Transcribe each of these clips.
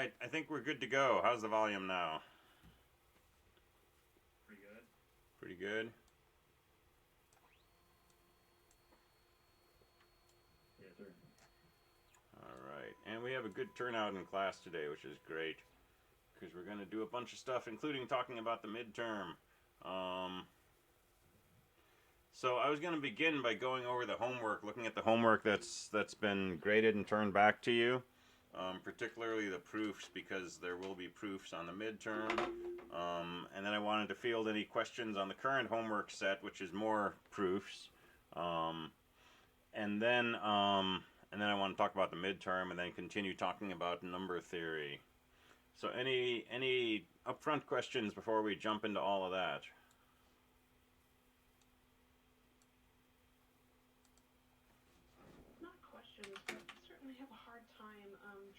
Alright, I think we're good to go. How's the volume now? Pretty good. Pretty good? Yes, sir. Alright, and we have a good turnout in class today, which is great. Because we're going to do a bunch of stuff, including talking about the midterm. So I was going to begin by going over the homework, looking at the homework that's been graded and turned back to you. Particularly the proofs, because there will be proofs on the midterm. And then I wanted to field any questions on the current homework set, which is more proofs. And then I want to talk about the midterm, and then continue talking about number theory. So any upfront questions before we jump into all of that? Not questions, but I certainly have a hard time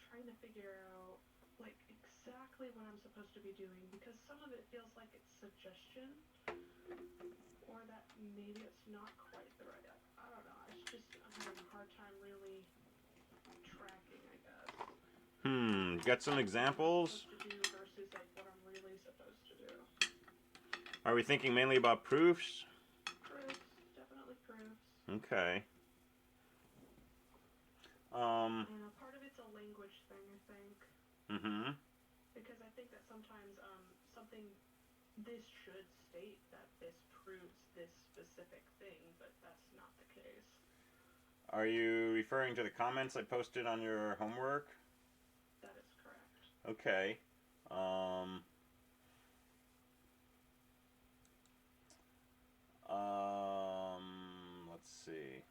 trying to figure out like exactly what I'm supposed to be doing, because some of it feels like it's suggestion, or that maybe it's not quite the right. I don't know. It's just I'm having a hard time really tracking, I guess. Got some examples? What I'm supposed to do versus like what I'm really supposed to do. Are we thinking mainly about proofs? Proofs, definitely proofs. Okay. And part of it's a language thing, I think. Mm-hmm. Because I think that sometimes something, this should state that this proves this specific thing, but that's not the case. Are you referring to the comments I posted on your homework? That is correct. Okay. Let's see.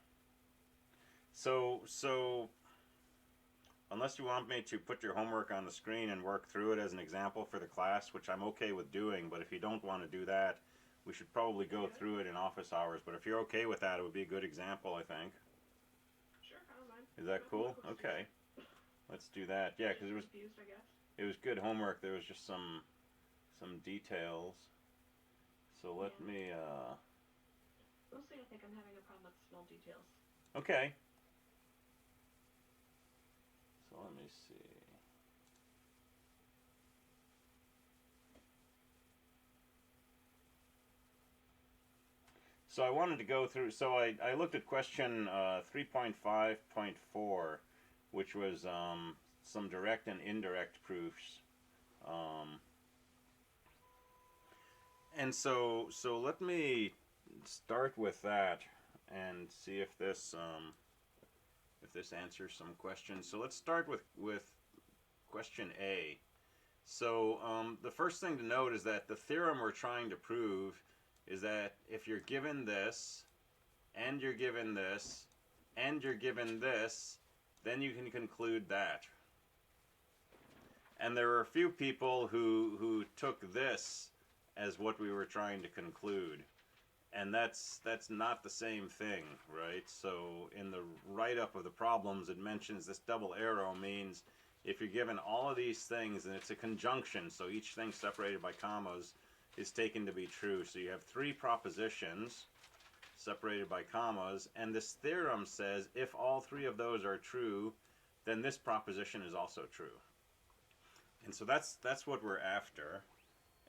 So, unless you want me to put your homework on the screen and work through it as an example for the class, which I'm okay with doing, but if you don't want to do that, we should probably go through it in office hours. But if you're okay with that, it would be a good example, I think. Sure, I don't mind. Is that cool? Okay. Let's do that. Yeah, because it was good homework. There was just some details. So let me Mostly I think I'm having a problem with small details. Okay. So let me see. So I wanted to go through, so I looked at question 3.5.4, which was some direct and indirect proofs. And so let me start with that and see if this answers some questions. So let's start with question A. So the first thing to note is that the theorem we're trying to prove is that if you're given this, and you're given this, and you're given this, then you can conclude that. And there were a few people who took this as what we were trying to conclude. And that's not the same thing, right? So in the write-up of the problems, it mentions this double arrow means if you're given all of these things, and it's a conjunction, so each thing separated by commas is taken to be true. So you have three propositions separated by commas, and this theorem says if all three of those are true, then this proposition is also true. And so that's what we're after.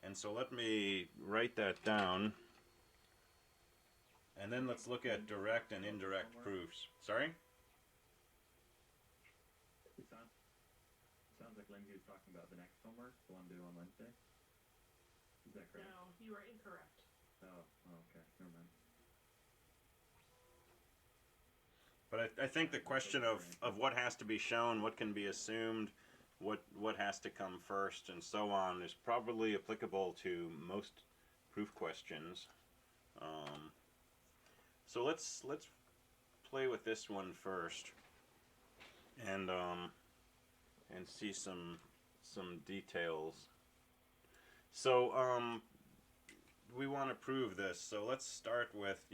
And so let me write that down. And then let's look at direct and indirect proofs. Sorry? It sounds like Lindsay was talking about the next homework, the one due on Wednesday. Is that correct? No, you are incorrect. Oh, okay. Never mind. But I think the question of what has to be shown, what can be assumed, what has to come first, and so on is probably applicable to most proof questions. So let's play with this one first, and see some details. So we want to prove this. So let's start with,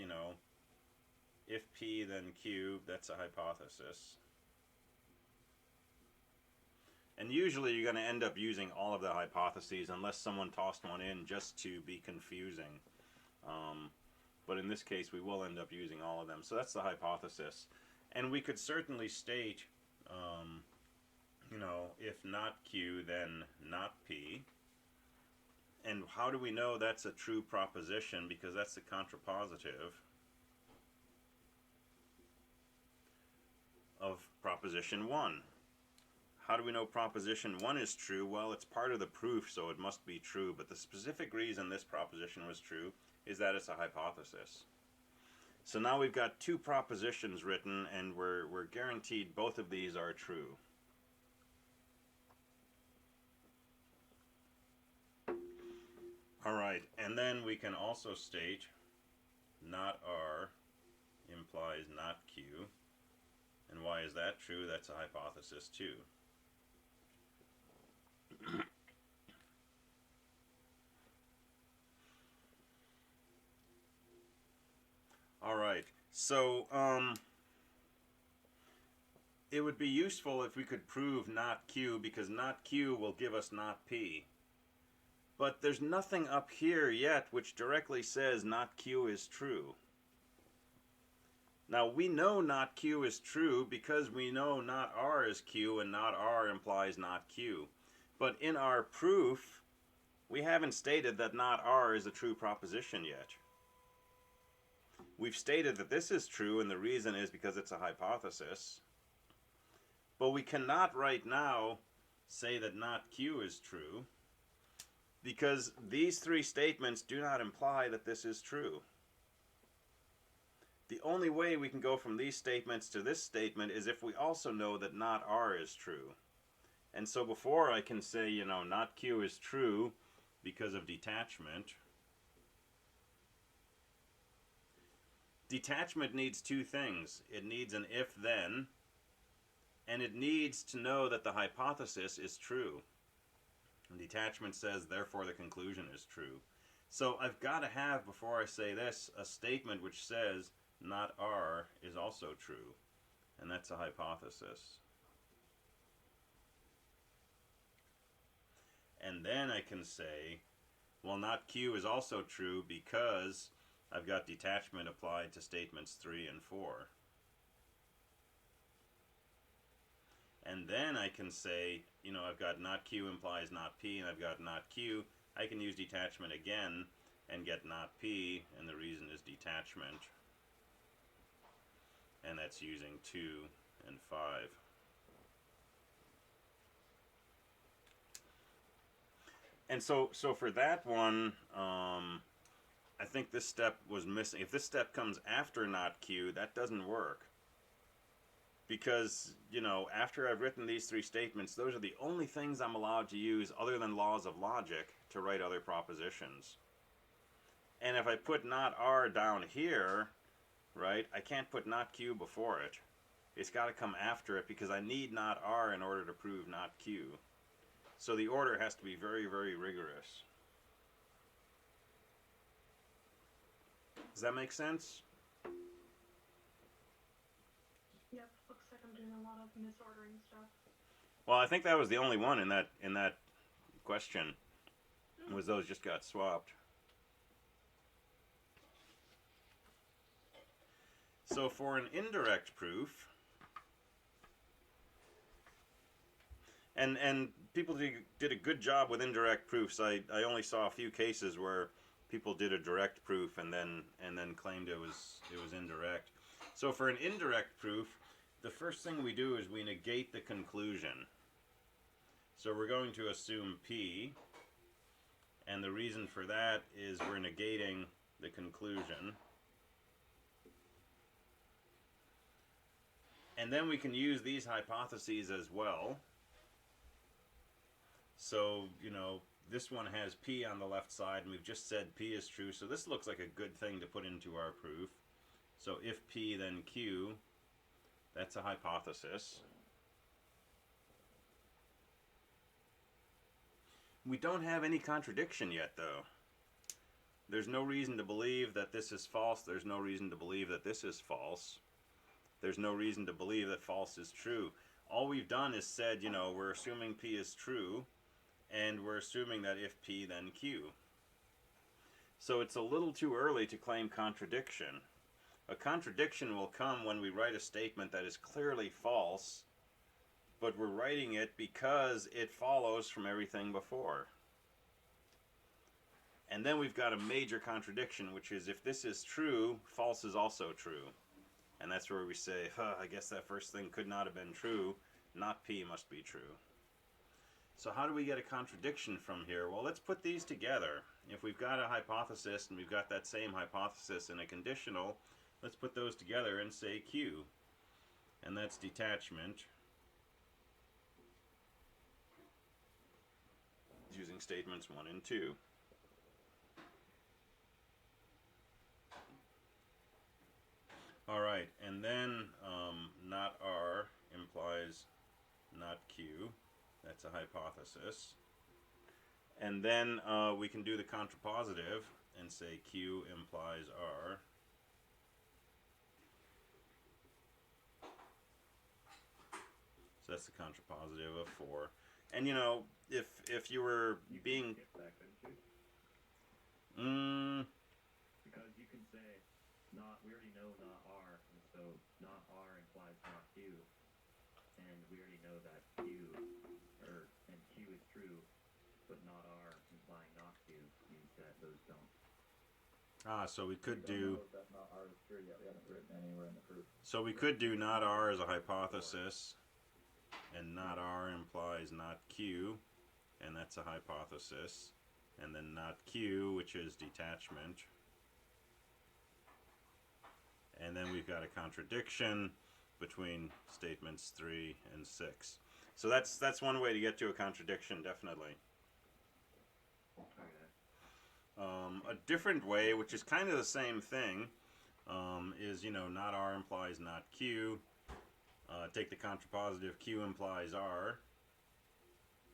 if P then Q, that's a hypothesis. And usually you're going to end up using all of the hypotheses unless someone tossed one in just to be confusing. But in this case, we will end up using all of them. So that's the hypothesis. And we could certainly state, if not Q, then not P. And how do we know that's a true proposition? Because that's the contrapositive of proposition 1. How do we know proposition 1 is true? Well, it's part of the proof, so it must be true. But the specific reason this proposition was true is that it's a hypothesis. So now we've got two propositions written, and we're guaranteed both of these are true. All right, and then we can also state not R implies not Q. And why is that true? That's a hypothesis too. All right, so it would be useful if we could prove not Q, because not Q will give us not P. But there's nothing up here yet which directly says not Q is true. Now we know not Q is true because we know not R is Q and not R implies not Q. But in our proof, we haven't stated that not R is a true proposition yet. We've stated that this is true, and the reason is because it's a hypothesis. But we cannot right now say that not Q is true, because these three statements do not imply that this is true. The only way we can go from these statements to this statement is if we also know that not R is true. And so before I can say, you know, not Q is true because of detachment, detachment needs two things. It needs an if-then, and it needs to know that the hypothesis is true. And detachment says, therefore the conclusion is true. So I've got to have, before I say this, a statement which says not R is also true. And that's a hypothesis. And then I can say, well, not Q is also true because I've got detachment applied to statements 3 and 4. And then I can say, you know, I've got not Q implies not P, and I've got not Q. I can use detachment again and get not P, and the reason is detachment. And that's using 2 and 5. And so for that one, I think this step was missing. If this step comes after not Q, that doesn't work. Because, you know, after I've written these three statements, those are the only things I'm allowed to use other than laws of logic to write other propositions. And if I put not R down here, right, I can't put not Q before it. It's got to come after it because I need not R in order to prove not Q. So the order has to be very, very rigorous. Does that make sense? Yep, looks like I'm doing a lot of misordering stuff. Well, I think that was the only one in that question, was those just got swapped. So for an indirect proof, and people did a good job with indirect proofs. I only saw a few cases where people did a direct proof and then claimed it was indirect. So for an indirect proof, the first thing we do is we negate the conclusion. So we're going to assume P, and the reason for that is we're negating the conclusion. And then we can use these hypotheses as well. So, you know, this one has P on the left side, and we've just said P is true, so this looks like a good thing to put into our proof. So if P, then Q, that's a hypothesis. We don't have any contradiction yet, though. There's no reason to believe that this is false. There's no reason to believe that this is false. There's no reason to believe that false is true. All we've done is said, you know, we're assuming P is true, and we're assuming that if P, then Q. So it's a little too early to claim contradiction. A contradiction will come when we write a statement that is clearly false, but we're writing it because it follows from everything before. And then we've got a major contradiction, which is if this is true, false is also true. And that's where we say, I guess that first thing could not have been true, not P must be true. So how do we get a contradiction from here? Well, let's put these together. If we've got a hypothesis and we've got that same hypothesis in a conditional, let's put those together and say Q. And that's detachment using statements 1 and 2. All right, and then not R implies not Q. That's a hypothesis. And then we can do the contrapositive and say Q implies R. So that's the contrapositive of 4. And you know, if you were being skip that, couldn't you? Because you can say not. We already know not R, and so not R implies not Q, and we already know that and Q is true, but not R implying not Q means that those don't. So we could We don't do. know if that not R is true yet. We haven't written anywhere in the proof. So we could do not R as a hypothesis, and not R implies not Q, and that's a hypothesis, and then not Q, which is detachment. And then we've got a contradiction between statements 3 and 6. So that's one way to get to a contradiction, definitely. A different way, which is kind of the same thing, is, you know, not R implies not Q. Take the contrapositive, Q implies R.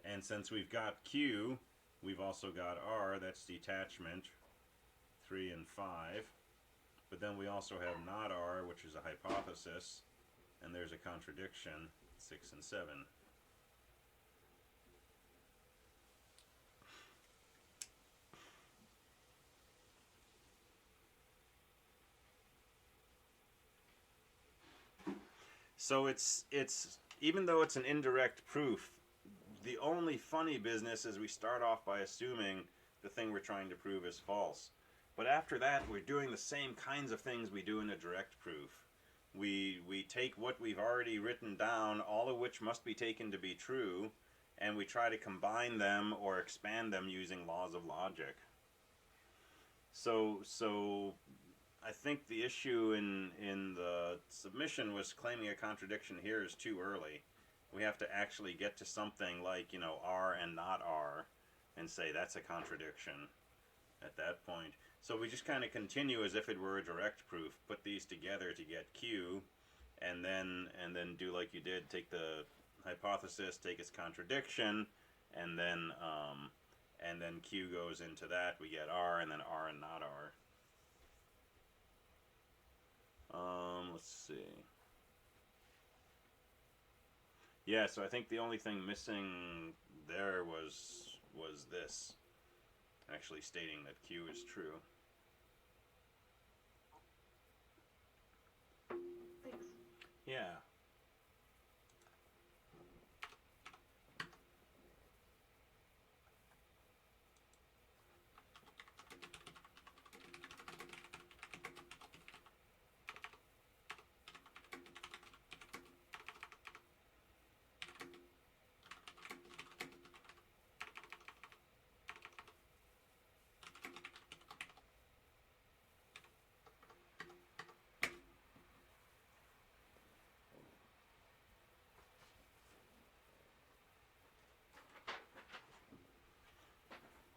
And since we've got Q, we've also got R, that's detachment, 3 and 5. But then we also have not R, which is a hypothesis, and there's a contradiction, 6 and 7. So it's even though it's an indirect proof, the only funny business is we start off by assuming the thing we're trying to prove is false. But after that, we're doing the same kinds of things we do in a direct proof. We take what we've already written down, all of which must be taken to be true, and we try to combine them or expand them using laws of logic. So I think the issue in the submission was claiming a contradiction here is too early. We have to actually get to something like, you know, R and not R, and say that's a contradiction at that point. So we just kind of continue as if it were a direct proof, put these together to get Q, and then do like you did, take the hypothesis, take its contradiction, and then Q goes into that, we get R, and then R and not R. Let's see. Yeah, so I think the only thing missing there was this, actually stating that Q is true. Thanks. Yeah.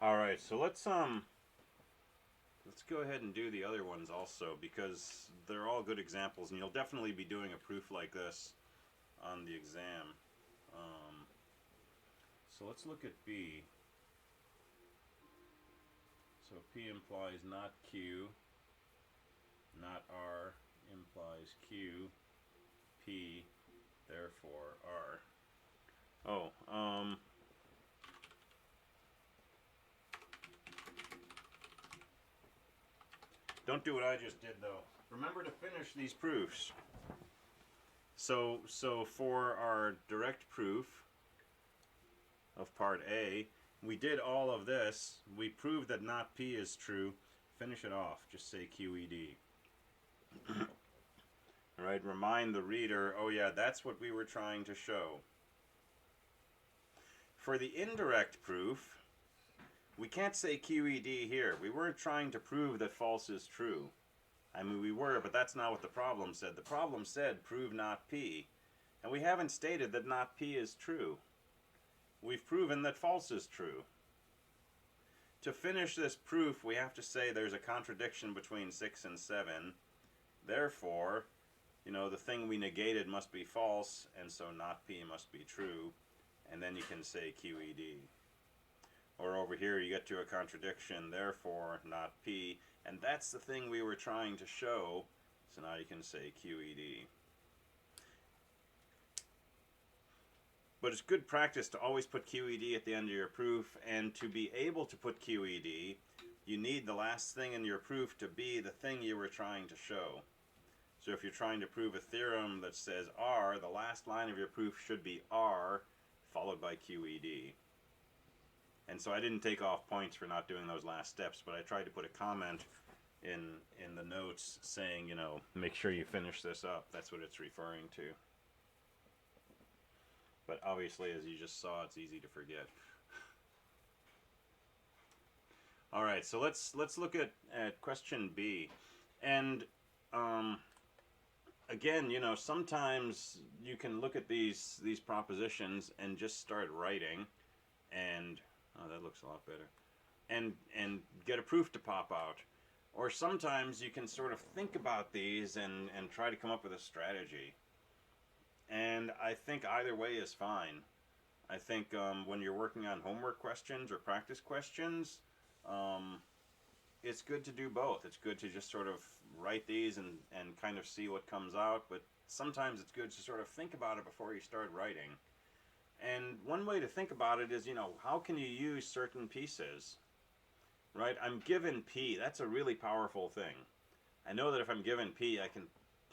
All right, so let's go ahead and do the other ones also, because they're all good examples, and you'll definitely be doing a proof like this on the exam. So let's look at B. So P implies not Q, not R implies Q, P, therefore R. Don't do what I just did, though. Remember to finish these proofs. So for our direct proof of part A, we did all of this. We proved that not P is true. Finish it off. Just say QED. Right? Remind the reader, oh yeah, that's what we were trying to show. For the indirect proof, we can't say QED here. We weren't trying to prove that false is true. I mean, we were, but that's not what the problem said. The problem said prove not P. And we haven't stated that not P is true. We've proven that false is true. To finish this proof, we have to say there's a contradiction between 6 and 7. Therefore, you know, the thing we negated must be false, and so not P must be true. And then you can say QED. Or over here you get to a contradiction, therefore not P. And that's the thing we were trying to show. So now you can say QED. But it's good practice to always put QED at the end of your proof, and to be able to put QED, you need the last thing in your proof to be the thing you were trying to show. So if you're trying to prove a theorem that says R, the last line of your proof should be R, followed by QED. And so I didn't take off points for not doing those last steps, but I tried to put a comment in the notes saying, you know, make sure you finish this up. That's what it's referring to. But obviously, as you just saw, it's easy to forget. All right, so let's look at question B. And again, you know, sometimes you can look at these propositions and just start writing, and oh, that looks a lot better, and get a proof to pop out. Or sometimes you can sort of think about these and try to come up with a strategy. And I think either way is fine. I think when you're working on homework questions or practice questions, it's good to do both. It's good to just sort of write these and kind of see what comes out, but sometimes it's good to sort of think about it before you start writing. And one way to think about it is, you know, how can you use certain pieces? Right? I'm given P. That's a really powerful thing. I know that if I'm given P, I can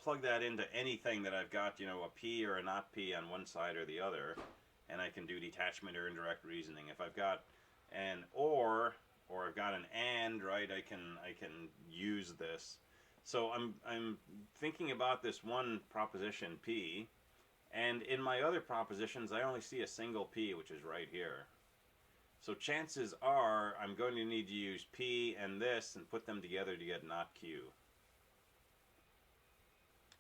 plug that into anything that I've got, you know, a P or a not P on one side or the other, and I can do detachment or indirect reasoning. If I've got an or I've got an and, right, I can use this. So I'm thinking about this one proposition P, and in my other propositions I only see a single P, which is right here. So chances are I'm going to need to use P and this and put them together to get not Q.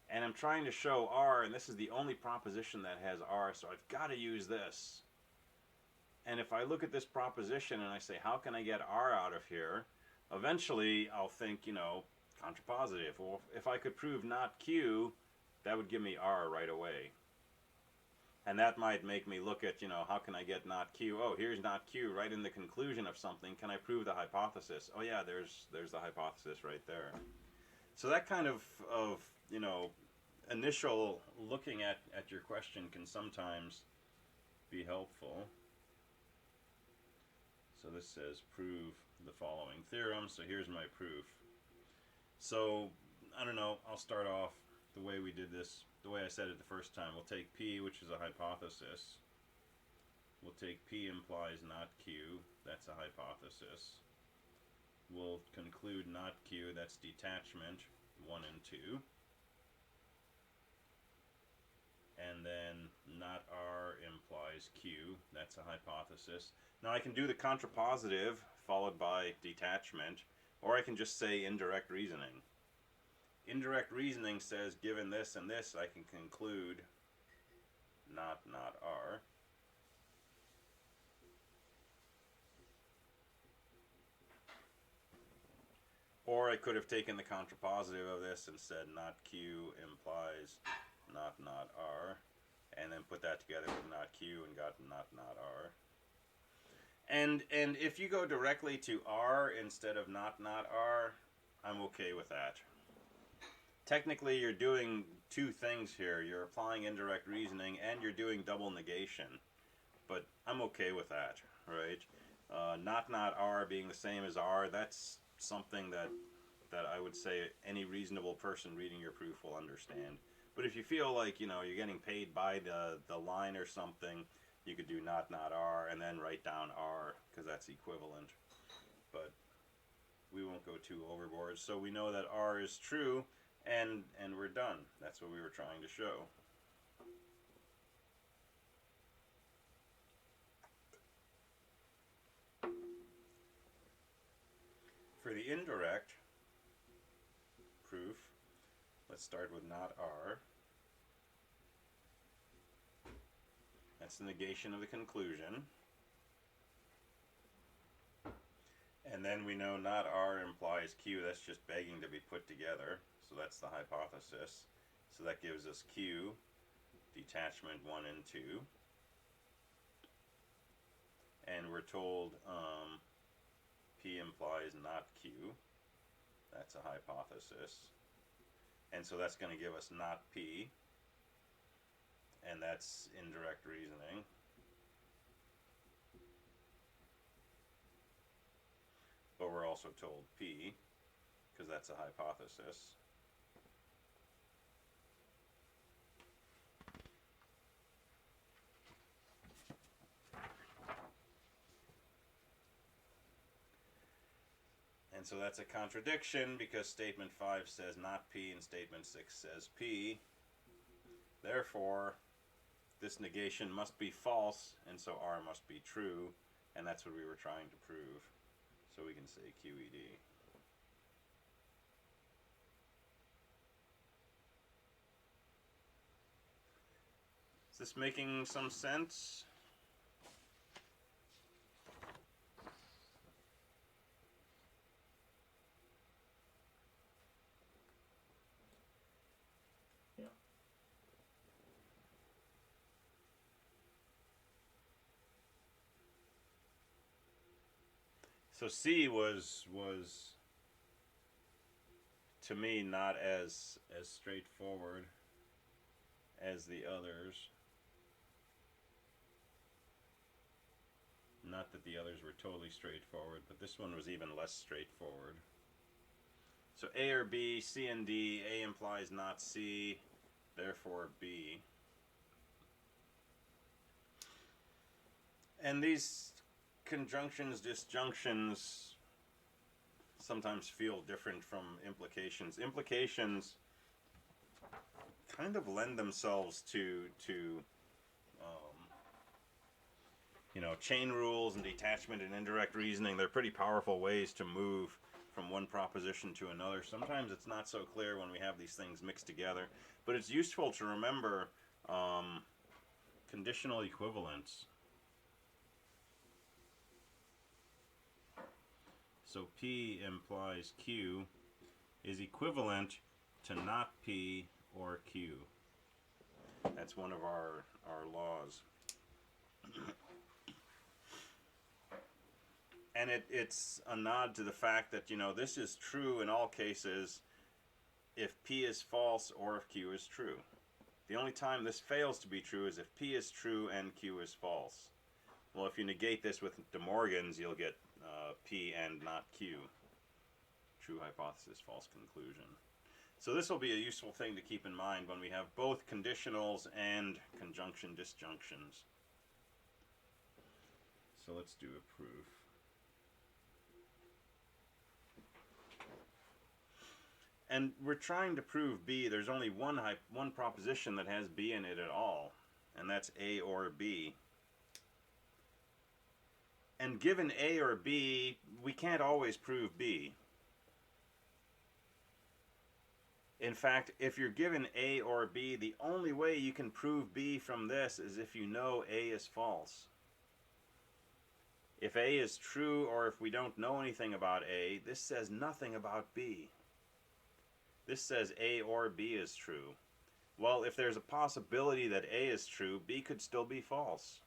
And I'm trying to show R, and this is the only proposition that has R, so I've got to use this. And if I look at this proposition and I say, how can I get R out of here? Eventually I'll think, you know, contrapositive. Well, if I could prove not Q, that would give me R right away. And that might make me look at, you know, how can I get not Q? Oh, here's not Q right in the conclusion of something. Can I prove the hypothesis? Oh yeah, there's the hypothesis right there. So that kind of you know, initial looking at your question can sometimes be helpful. So this says prove the following theorem. So here's my proof. So I don't know, I'll start off the way we did this, the way I said it the first time. We'll take P, which is a hypothesis. We'll take P implies not Q, that's a hypothesis. We'll conclude not Q, that's detachment 1 and 2. And then not R implies Q, that's a hypothesis. Now I can do the contrapositive followed by detachment, or I can just say indirect reasoning. Indirect reasoning says given this and this I can conclude not R. Or I could have taken the contrapositive of this and said not Q implies not R, and then put that together with not Q and got not R. And if you go directly to R instead of not R, I'm okay with that. Technically you're doing two things here. You're applying indirect reasoning and you're doing double negation. But I'm okay with that, right? Not R being the same as R, that's something that I would say any reasonable person reading your proof will understand. But if you feel like, you know, you're getting paid by the line or something, you could do not R, and then write down R, because that's equivalent. But we won't go too overboard. So we know that R is true, and we're done. That's what we were trying to show. For the indirect proof, let's start with not R. That's the negation of the conclusion. And then we know not R implies Q. That's just begging to be put together. So that's the hypothesis. So that gives us Q, detachment 1 and 2. And we're told P implies not Q. That's a hypothesis. And so that's going to give us not P. And that's indirect reasoning. But we're also told P, because that's a hypothesis. And so that's a contradiction, because statement 5 says not P and statement 6 says P. Therefore, this negation must be false, and so R must be true, and that's what we were trying to prove. So we can say QED. Is this making some sense? Yeah. So C was to me not as straightforward as the others. Not that the others were totally straightforward, but this one was even less straightforward. So A or B, C and D, A implies not C, therefore B. And these conjunctions, disjunctions sometimes feel different from implications. Implications kind of lend themselves to you know, chain rules and detachment and indirect reasoning. They're pretty powerful ways to move from one proposition to another. Sometimes it's not so clear when we have these things mixed together, but it's useful to remember conditional equivalence. So P implies Q is equivalent to not P or Q. That's one of our laws. And it's a nod to the fact that, you know, this is true in all cases if P is false or if Q is true. The only time this fails to be true is if P is true and Q is false. Well, if you negate this with De Morgan's, you'll get P and not Q. True hypothesis, false conclusion. So this will be a useful thing to keep in mind when we have both conditionals and conjunction disjunctions. So let's do a proof. And we're trying to prove B. There's only one proposition that has B in it at all, and that's A or B. And given A or B, we can't always prove B. In fact, if you're given A or B, the only way you can prove B from this is if you know A is false. If A is true, or if we don't know anything about A, this says nothing about B. This says A or B is true. Well, if there's a possibility that A is true, B could still be false.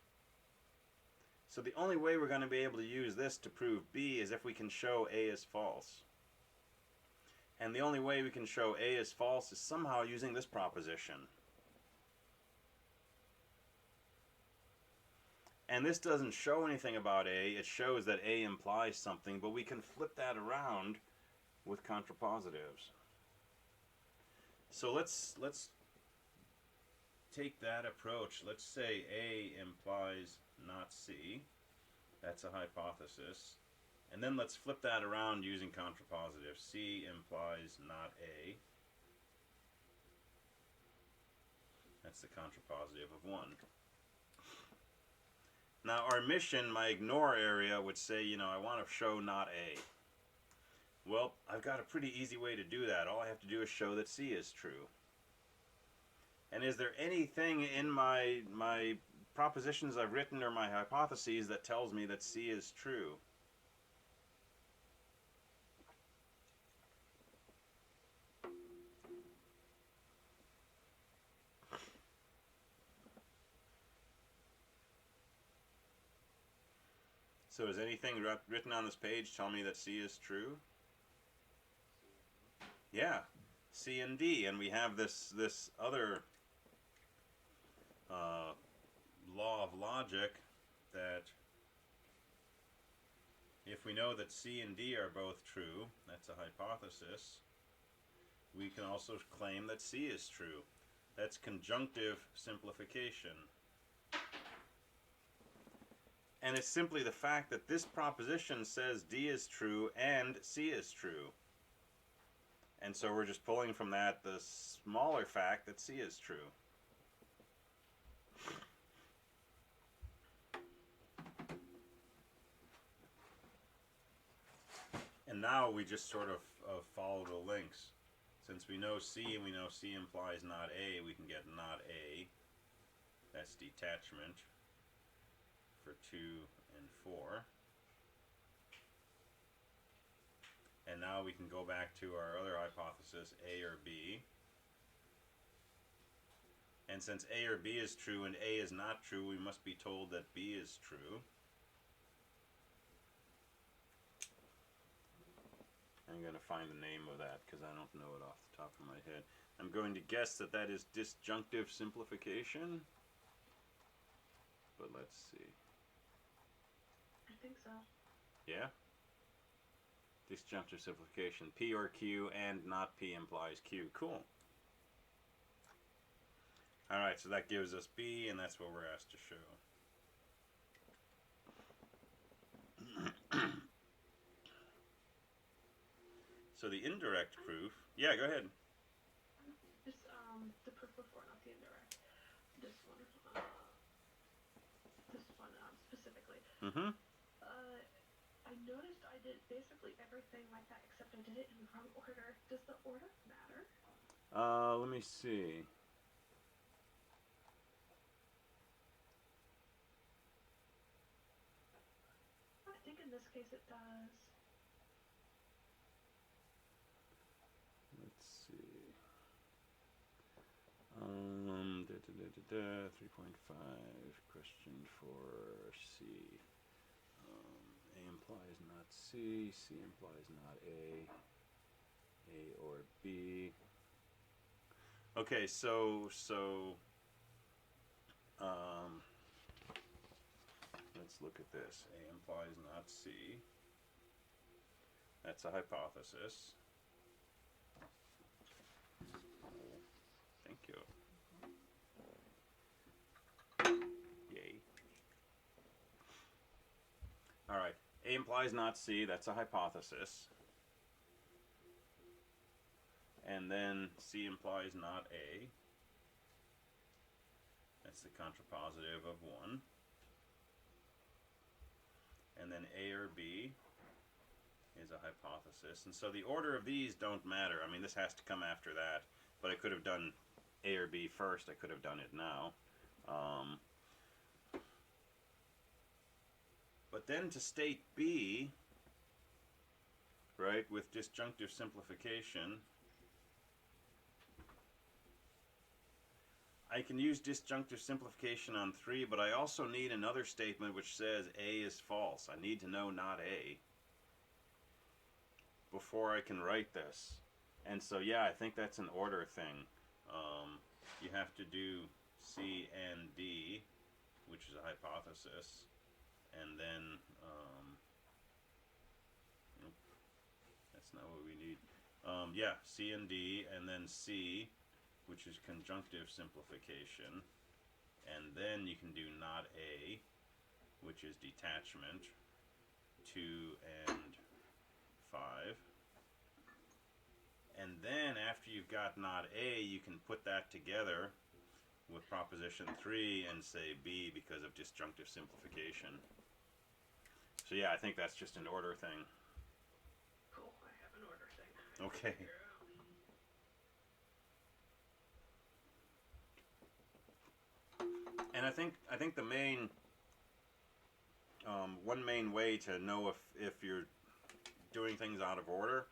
So the only way we're going to be able to use this to prove B is if we can show A is false. And the only way we can show A is false is somehow using this proposition. And this doesn't show anything about A, it shows that A implies something, but we can flip that around with contrapositives. So let's take that approach. Let's say A implies not C. That's a hypothesis. And then let's flip that around using contrapositive. C implies not A. That's the contrapositive of 1. Now our mission, my ignore area, would say, you know, I want to show not A. Well, I've got a pretty easy way to do that. All I have to do is show that C is true. And is there anything in my propositions I've written or my hypotheses that tells me that C is true? So is anything written on this page tell me that C is true? Yeah, C and D, and we have this other law of logic that if we know that C and D are both true, that's a hypothesis, we can also claim that C is true. That's conjunctive simplification. And it's simply the fact that this proposition says D is true and C is true. And so we're just pulling from that the smaller fact that C is true. And now we just sort of follow the links. Since we know C and we know C implies not A, we can get not A. That's detachment for 2 and 4. And now we can go back to our other hypothesis, A or B. And since A or B is true and A is not true, we must be told that B is true. I'm going to find the name of that because I don't know it off the top of my head. I'm going to guess that that is disjunctive simplification. But let's see. I think so. Yeah? Disjunctive simplification. P or Q and not P implies Q. Cool. Alright, so that gives us B, and that's what we're asked to show. So the indirect proof... Yeah, go ahead. Just the proof before, not the indirect. This one. Specifically. Mm-hmm. I noticed I did basically everything like that, except I did it in the wrong order. Does the order matter? Let me see. I think in this case it does. Let's see. 3.5 question for C. A implies not C. C implies not A. A or B. Okay, so let's look at this. A implies not C. That's a hypothesis. Thank you. Yay. All right. A implies not C. That's a hypothesis. And then C implies not A. That's the contrapositive of 1. And then A or B is a hypothesis. And so the order of these don't matter. I mean, this has to come after that. But I could have done A or B first. I could have done it now. But then to state B, right, with disjunctive simplification, I can use disjunctive simplification on 3, but I also need another statement which says A is false. I need to know not A before I can write this. And so, yeah, I think that's an order thing. You have to do C and D, which is a hypothesis, and then, nope, that's not what we need. Yeah, C and D, and then C, which is conjunctive simplification, and then you can do not A, which is detachment, 2 and 5. And then after you've got not A, you can put that together with proposition 3 and say B because of disjunctive simplification. So yeah, I think that's just an order thing. Cool, I have an order thing. Okay. And I think the main one main way to know if you're doing things out of order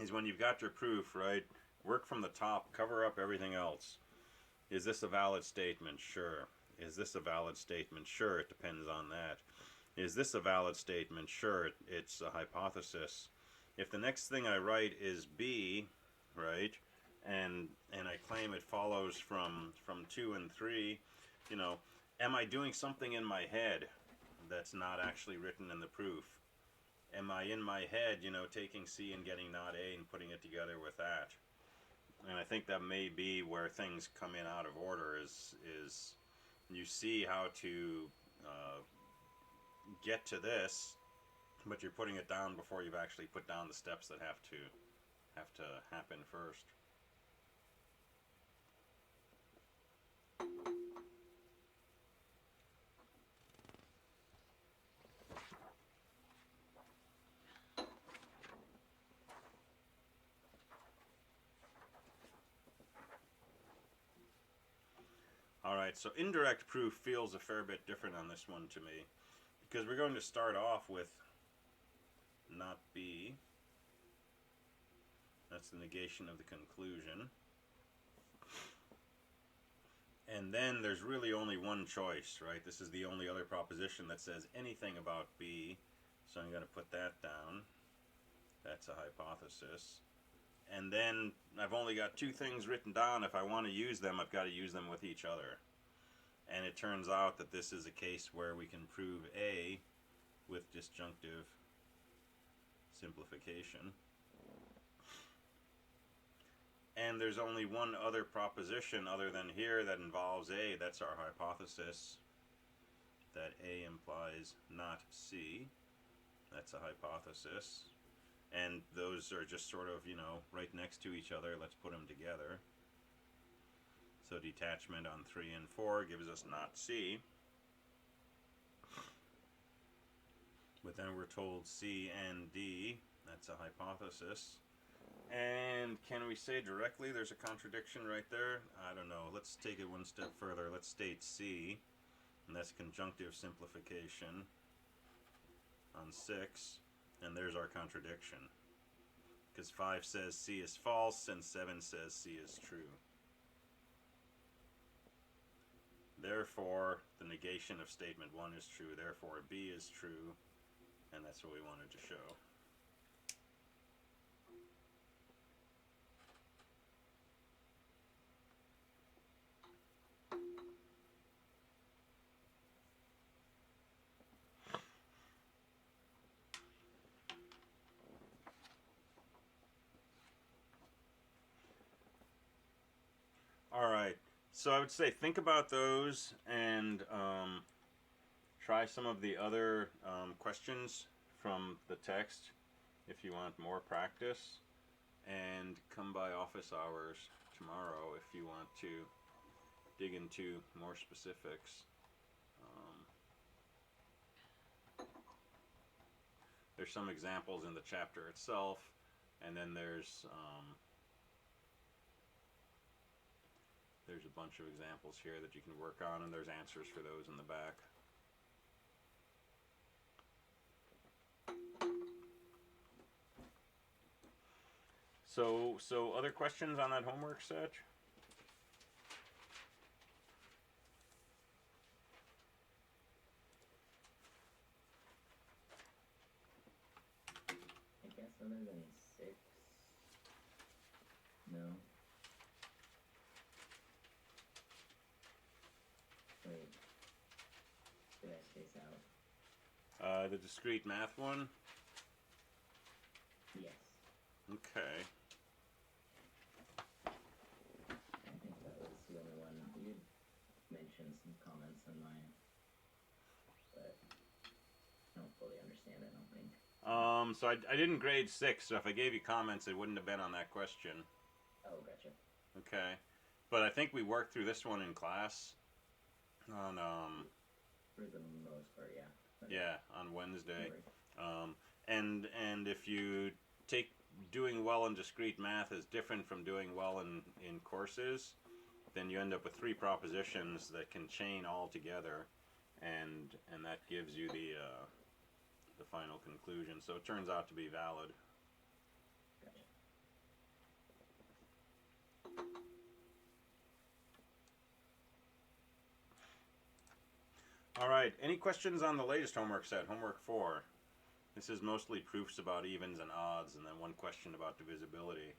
is when you've got your proof, right? Work from the top, cover up everything else. Is this a valid statement? Sure. Is this a valid statement? Sure, it depends on that. Is this a valid statement? Sure, it's a hypothesis. If the next thing I write is B, right, and I claim it follows from 2 and 3, you know, am I doing something in my head that's not actually written in the proof? Am I in my head, you know, taking C and getting not A and putting it together with that? And I think that may be where things come in out of order is you see how to get to this, but you're putting it down before you've actually put down the steps that have to happen first. Alright, so indirect proof feels a fair bit different on this one to me, because we're going to start off with not B. That's the negation of the conclusion. And then there's really only one choice, right? This is the only other proposition that says anything about B, so I'm going to put that down. That's a hypothesis. And then I've only got two things written down. If I want to use them, I've got to use them with each other. And it turns out that this is a case where we can prove A with disjunctive simplification. And there's only one other proposition other than here that involves A. That's our hypothesis, that A implies not C. That's a hypothesis. And those are just sort of, you know, right next to each other. Let's put them together. So detachment on 3 and 4 gives us not C. But then we're told C and D. That's a hypothesis. And can we say directly there's a contradiction right there? I don't know. Let's take it one step further. Let's state C. And that's conjunctive simplification on 6. And there's our contradiction. Because 5 says C is false and 7 says C is true. Therefore, the negation of statement 1 is true. Therefore, B is true. And that's what we wanted to show. Alright, so I would say think about those and try some of the other questions from the text if you want more practice, and come by office hours tomorrow if you want to dig into more specifics. There's some examples in the chapter itself, and then there's a bunch of examples here that you can work on, and there's answers for those in the back. So other questions on that homework, Satch? I guess other than 6. No. Wait. Did I space out? The discrete math one? Yes. Okay. than mine. But I don't fully understand it, I don't think. So I didn't grade 6, so if I gave you comments, it wouldn't have been on that question. Oh, gotcha. Okay. But I think we worked through this one in class. On, For the most part, yeah. Okay. yeah, on Wednesday. No worries. And if you take doing well in discrete math is different from doing well in courses, then you end up with 3 propositions that can chain all together, and that gives you the final conclusion. So it turns out to be valid. Gotcha. All right. Any questions on the latest homework set, homework 4? This is mostly proofs about evens and odds, and then one question about divisibility.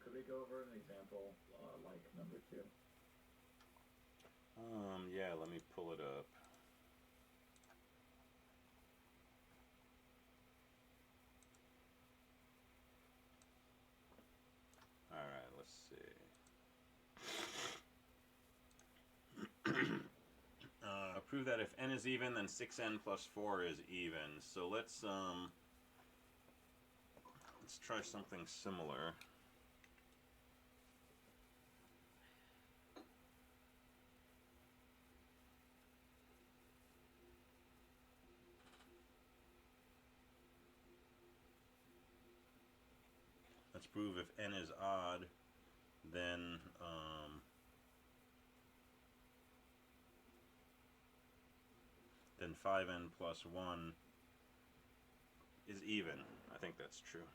Could we go over an example like number 2? Yeah, let me pull it up. All right, let's see. Prove that if n is even, then 6n plus 4 is even. So let's try something similar. Let's prove if n is odd, then then 5n plus 1 is even. I think that's true.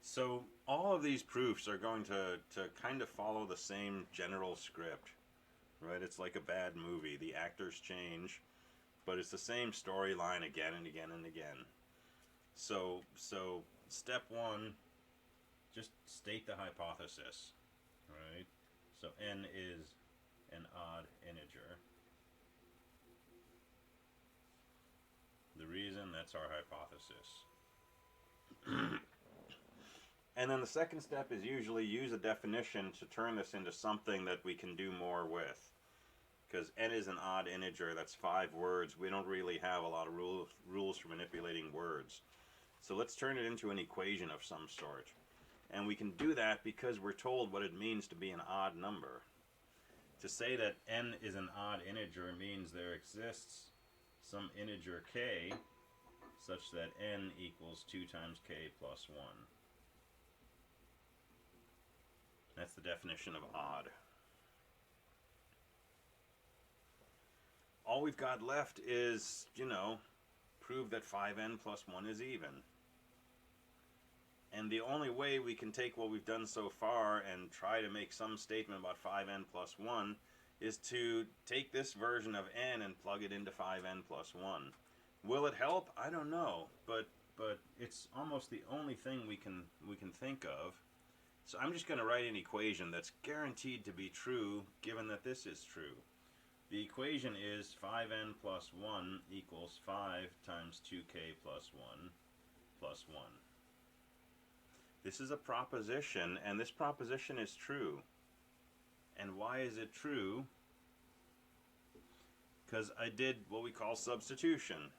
So all of these proofs are going to kind of follow the same general script, right? It's like a bad movie. The actors change, but it's the same storyline again and again and again. So step 1, just state the hypothesis, right? So n is an odd integer. The reason, that's our hypothesis. And then the second step is usually use a definition to turn this into something that we can do more with. Because n is an odd integer, that's 5 words. We don't really have a lot of rules for manipulating words. So let's turn it into an equation of some sort. And we can do that because we're told what it means to be an odd number. To say that n is an odd integer means there exists some integer k such that n equals 2 times k plus 1. That's the definition of odd. All we've got left is, prove that 5n plus 1 is even. And the only way we can take what we've done so far and try to make some statement about 5n plus 1 is to take this version of n and plug it into 5n plus 1. Will it help? I don't know, but it's almost the only thing we can think of. So I'm just going to write an equation that's guaranteed to be true given that this is true. The equation is 5n plus 1 equals 5 times 2k plus 1 plus 1. This is a proposition, and this proposition is true. And why is it true? Because I did what we call substitution.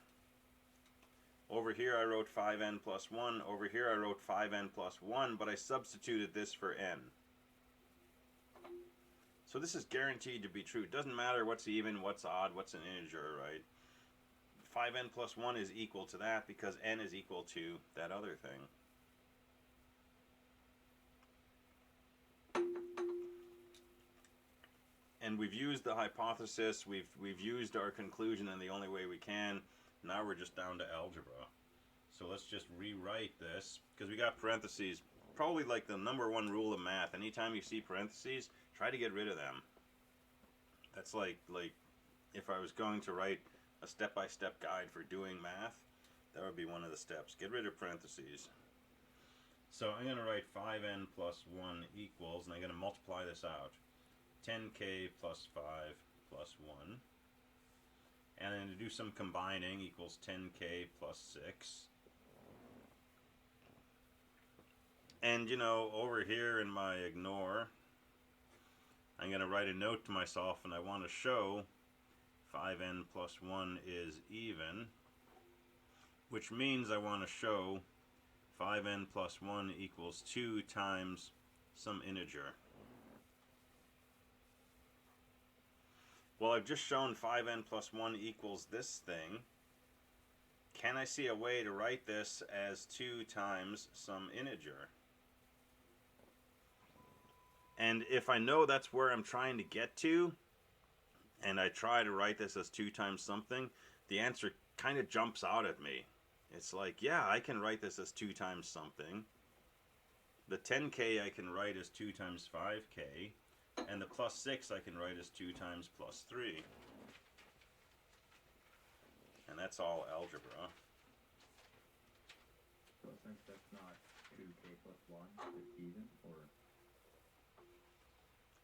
Over here I wrote 5n plus 1, over here I wrote 5n plus 1, but I substituted this for n. So this is guaranteed to be true. It doesn't matter what's even, what's odd, what's an integer, right? 5n plus 1 is equal to that because n is equal to that other thing. And we've used the hypothesis, we've used our conclusion in the only way we can. Now we're just down to algebra. So let's just rewrite this, because we got parentheses. Probably like the number 1 rule of math. Anytime you see parentheses, try to get rid of them. That's like if I was going to write a step-by-step guide for doing math, that would be one of the steps. Get rid of parentheses. So I'm going to write 5n plus 1 equals, and I'm going to multiply this out. 10k plus 5 plus 1 and then to do some combining equals 10k plus 6. And, you know, over here in my ignore, I'm going to write a note to myself, and I want to show 5n plus 1 is even, which means I want to show 5n plus 1 equals 2 times some integer. Well, I've just shown 5n plus 1 equals this thing. Can I see a way to write this as 2 times some integer? And if I know that's where I'm trying to get to, and I try to write this as 2 times something, the answer kind of jumps out at me. It's like, yeah, I can write this as 2 times something. The 10k I can write as 2 times 5k, and the plus 6 I can write as 2 times plus 3. And that's all algebra. So since that's not 2k plus 1, it's even, or?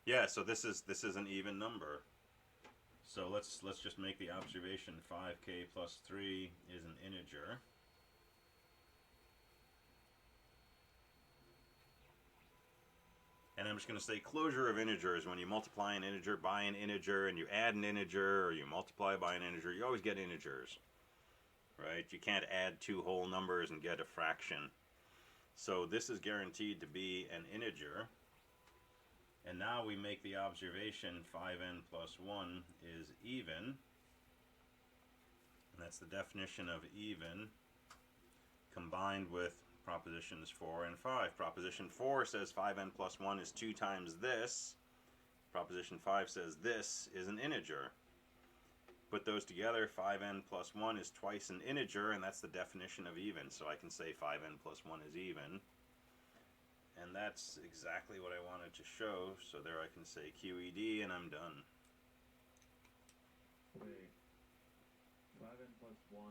Yeah, so this is an even number. So let's just make the observation 5k plus 3 is an integer. And I'm just going to say closure of integers. When you multiply an integer by an integer, and you add an integer, or you multiply by an integer, you always get integers. Right? You can't add 2 whole numbers and get a fraction. So this is guaranteed to be an integer. And now we make the observation 5n plus 1 is even. And that's the definition of even combined with propositions 4 and 5. Proposition 4 says 5n plus 1 is 2 times this. Proposition 5 says this is an integer. Put those together, 5n plus 1 is twice an integer, and that's the definition of even. So I can say 5n plus 1 is even. And that's exactly what I wanted to show. So there I can say QED, and I'm done. Wait. 5n plus 1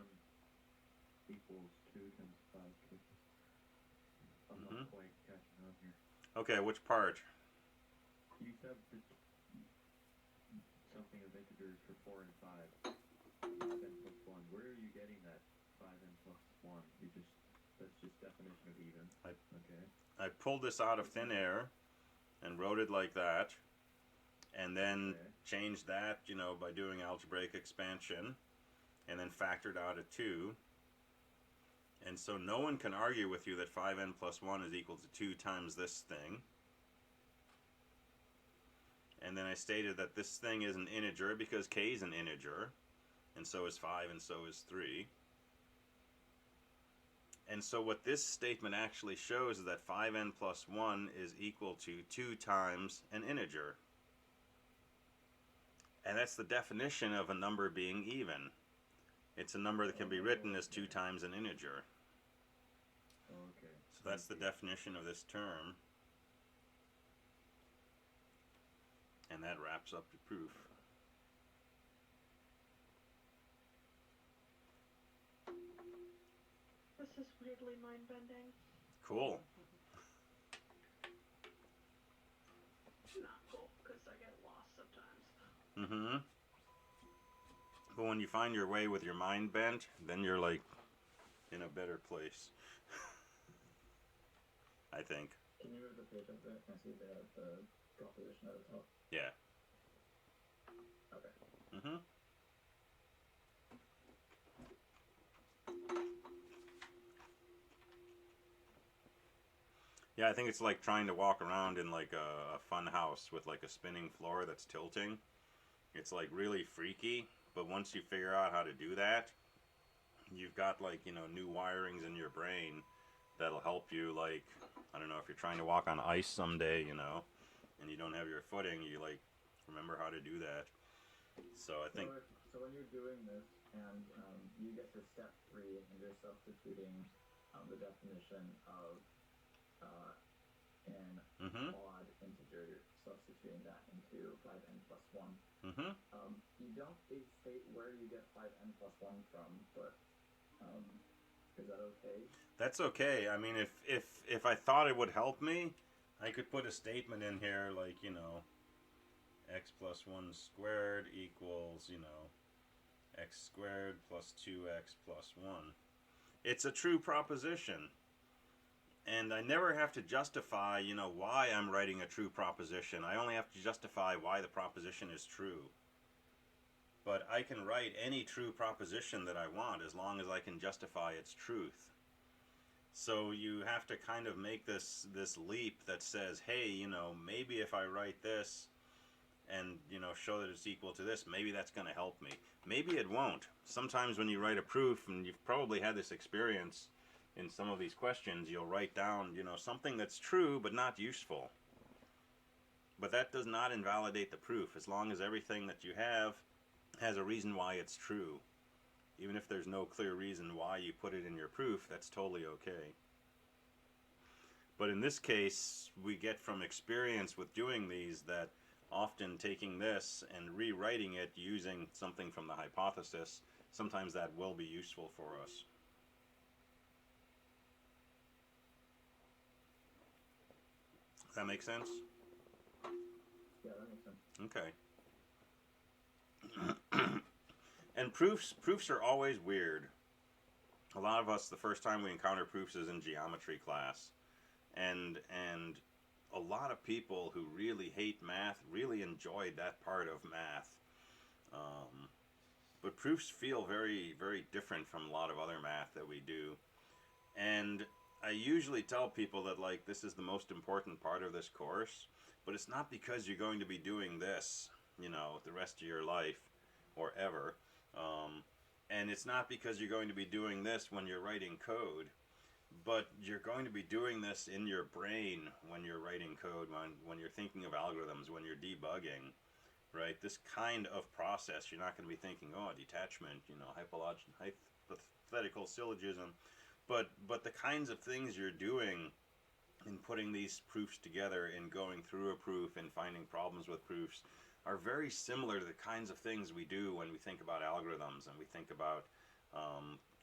equals 2 times 5k. I'm not quite catching on here. Okay, which part? You said something of integers for 4 and 5. 5n plus 1. Where are you getting that 5n plus 1? That's just definition of even. Okay. I pulled this out of thin air and wrote it like that, and then changed that, you know, by doing algebraic expansion, and then factored out a 2. And so no one can argue with you that 5n plus 1 is equal to 2 times this thing. And then I stated that this thing is an integer because k is an integer, and so is 5, and so is 3. And so what this statement actually shows is that 5n plus 1 is equal to 2 times an integer. And that's the definition of a number being even. It's a number that can be written as 2 times an integer. Okay. So that's the definition of this term. And that wraps up the proof. This is weirdly mind-bending. Cool. Not cool, because I get lost sometimes. Mm-hmm. But when you find your way with your mind bent, then you're like in a better place. I think. Can you move the page up there? Can I see the proposition at the top? Yeah. Okay. Mm-hmm. Yeah, I think it's like trying to walk around in like a fun house with like a spinning floor that's tilting. It's like really freaky, but once you figure out how to do that, you've got like, you know, new wirings in your brain that'll help you, like, I don't know, if you're trying to walk on ice someday, you know, and you don't have your footing, you like remember how to do that. So I think... So when you're doing this and you get to step 3 and you're substituting the definition of an odd integer, you're substituting that into 5n plus 1. You don't state where you get 5n plus 1 from, but is that okay? That's okay. I mean, if I thought it would help me, I could put a statement in here like, you know, x plus 1 squared equals, you know, x squared plus 2x plus 1. It's a true proposition. And I never have to justify, why I'm writing a true proposition. I only have to justify why the proposition is true. But I can write any true proposition that I want as long as I can justify its truth. So you have to kind of make this leap that says, hey, maybe if I write this and, show that it's equal to this, maybe that's going to help me. Maybe it won't. Sometimes when you write a proof, and you've probably had this experience in some of these questions, you'll write down, something that's true but not useful. But that does not invalidate the proof, as long as everything that you have has a reason why it's true. Even if there's no clear reason why you put it in your proof, that's totally okay. But in this case, we get from experience with doing these that often taking this and rewriting it using something from the hypothesis, sometimes that will be useful for us. Does that make sense? Yeah, that makes sense. Okay. And proofs are always weird. A lot of us, the first time we encounter proofs is in geometry class. And a lot of people who really hate math really enjoyed that part of math. But proofs feel very, very different from a lot of other math that we do. And I usually tell people that, this is the most important part of this course, but it's not because you're going to be doing this, the rest of your life or ever. And it's not because you're going to be doing this when you're writing code, but you're going to be doing this in your brain when you're writing code, when you're thinking of algorithms, when you're debugging, right? This kind of process, you're not going to be thinking, detachment, hypothetical syllogism. But the kinds of things you're doing in putting these proofs together, in going through a proof and finding problems with proofs, are very similar to the kinds of things we do when we think about algorithms and we think about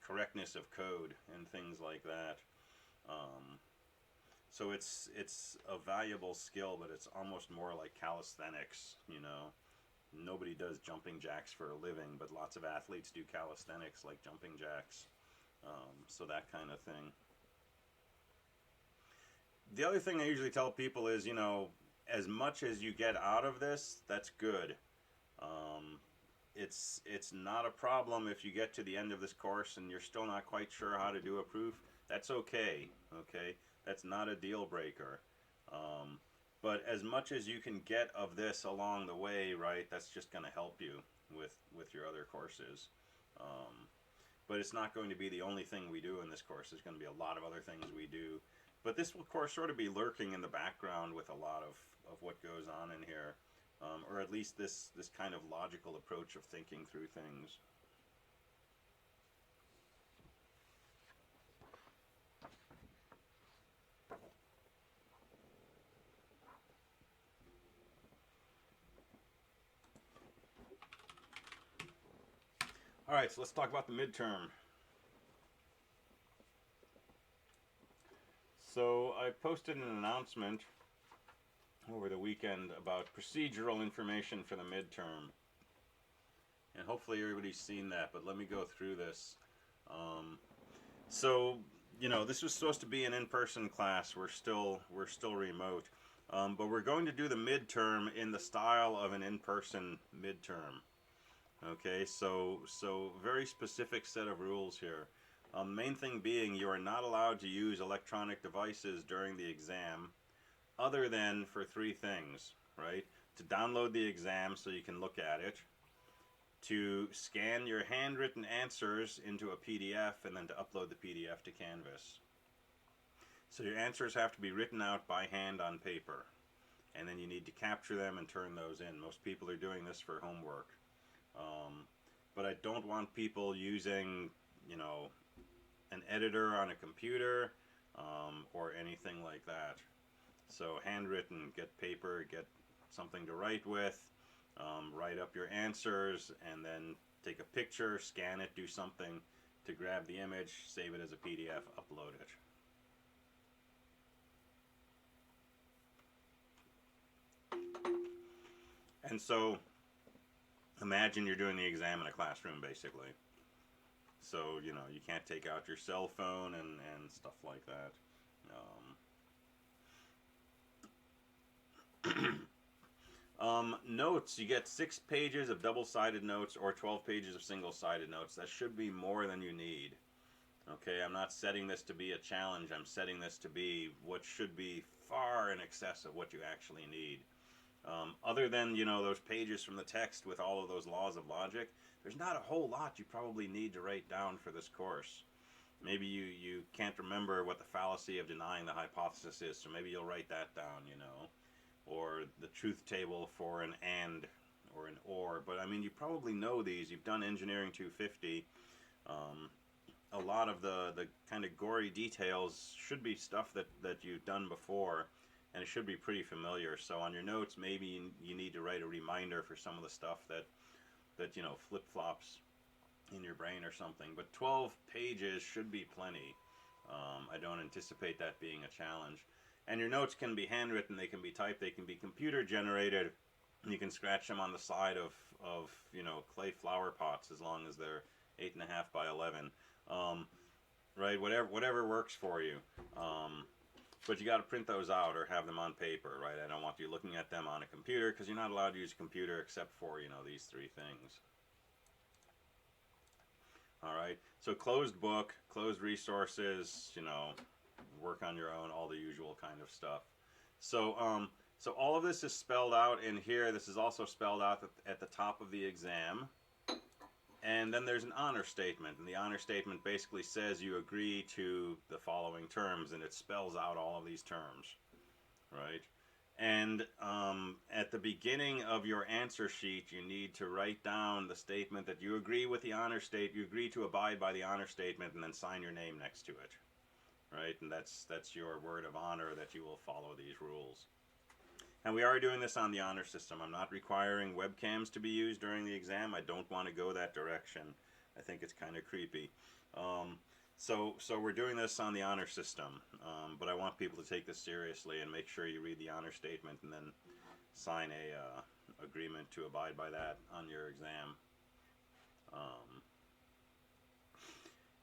correctness of code and things like that. So it's a valuable skill, but it's almost more like calisthenics, Nobody does jumping jacks for a living, but lots of athletes do calisthenics like jumping jacks. So that kind of thing. The other thing I usually tell people is, as much as you get out of this, that's good. It's not a problem if you get to the end of this course and you're still not quite sure how to do a proof. That's okay. Okay, that's not a deal breaker. But as much as you can get of this along the way, right, that's just going to help you with your other courses. But it's not going to be the only thing we do in this course. There's going to be a lot of other things we do. But this will, of course, sort of be lurking in the background with a lot of what goes on in here. Or at least this kind of logical approach of thinking through things. All right, so let's talk about the midterm. So I posted an announcement over the weekend about procedural information for the midterm. And hopefully everybody's seen that, but let me go through this. So, this was supposed to be an in-person class. We're still remote. But we're going to do the midterm in the style of an in-person midterm. Okay, so very specific set of rules here. Main thing being, you are not allowed to use electronic devices during the exam, other than for three things, right? To download the exam so you can look at it, to scan your handwritten answers into a PDF, and then to upload the PDF to Canvas. So your answers have to be written out by hand on paper, and then you need to capture them and turn those in. Most people are doing this for homework. But I don't want people using, an editor on a computer or anything like that. So handwritten, get paper, get something to write with, write up your answers, and then take a picture, scan it, do something to grab the image, save it as a PDF, upload it. And so imagine you're doing the exam in a classroom, basically. So, you know, you can't take out your cell phone and stuff like that. Notes, you get 6 pages of double-sided notes or 12 pages of single-sided notes. That should be more than you need. Okay, I'm not setting this to be a challenge. I'm setting this to be what should be far in excess of what you actually need. Other than, you know, those pages from the text with all of those laws of logic, there's not a whole lot you probably need to write down for this course. Maybe you can't remember what the fallacy of denying the hypothesis is, so maybe you'll write that down, you know. Or the truth table for an and or an or. But, I mean, you probably know these. You've done Engineering 250. A lot of the kind of gory details should be stuff that you've done before, and it should be pretty familiar. So on your notes, maybe you need to write a reminder for some of the stuff that you know, flip-flops in your brain or something. But 12 pages should be plenty. I don't anticipate that being a challenge. And your notes can be handwritten, they can be typed, they can be computer generated. You can scratch them on the side of you know, clay flower pots as long as they're 8.5 by 11. Right, whatever works for you. But you got to print those out or have them on paper, right? I don't want you looking at them on a computer because you're not allowed to use a computer except for, you know, these 3 things. All right, so closed book, closed resources, you know, work on your own, all the usual kind of stuff. So, so all of this is spelled out in here. This is also spelled out at the top of the exam. And then there's an honor statement, and the honor statement basically says you agree to the following terms, and it spells out all of these terms, right? And at the beginning of your answer sheet, you need to write down the statement that you agree with the honor state, you agree to abide by the honor statement, and then sign your name next to it, right? And that's your word of honor that you will follow these rules. And we are doing this on the honor system. I'm not requiring webcams to be used during the exam. I don't want to go that direction. I think it's kind of creepy. So we're doing this on the honor system. But I want people to take this seriously and make sure you read the honor statement and then sign a agreement to abide by that on your exam.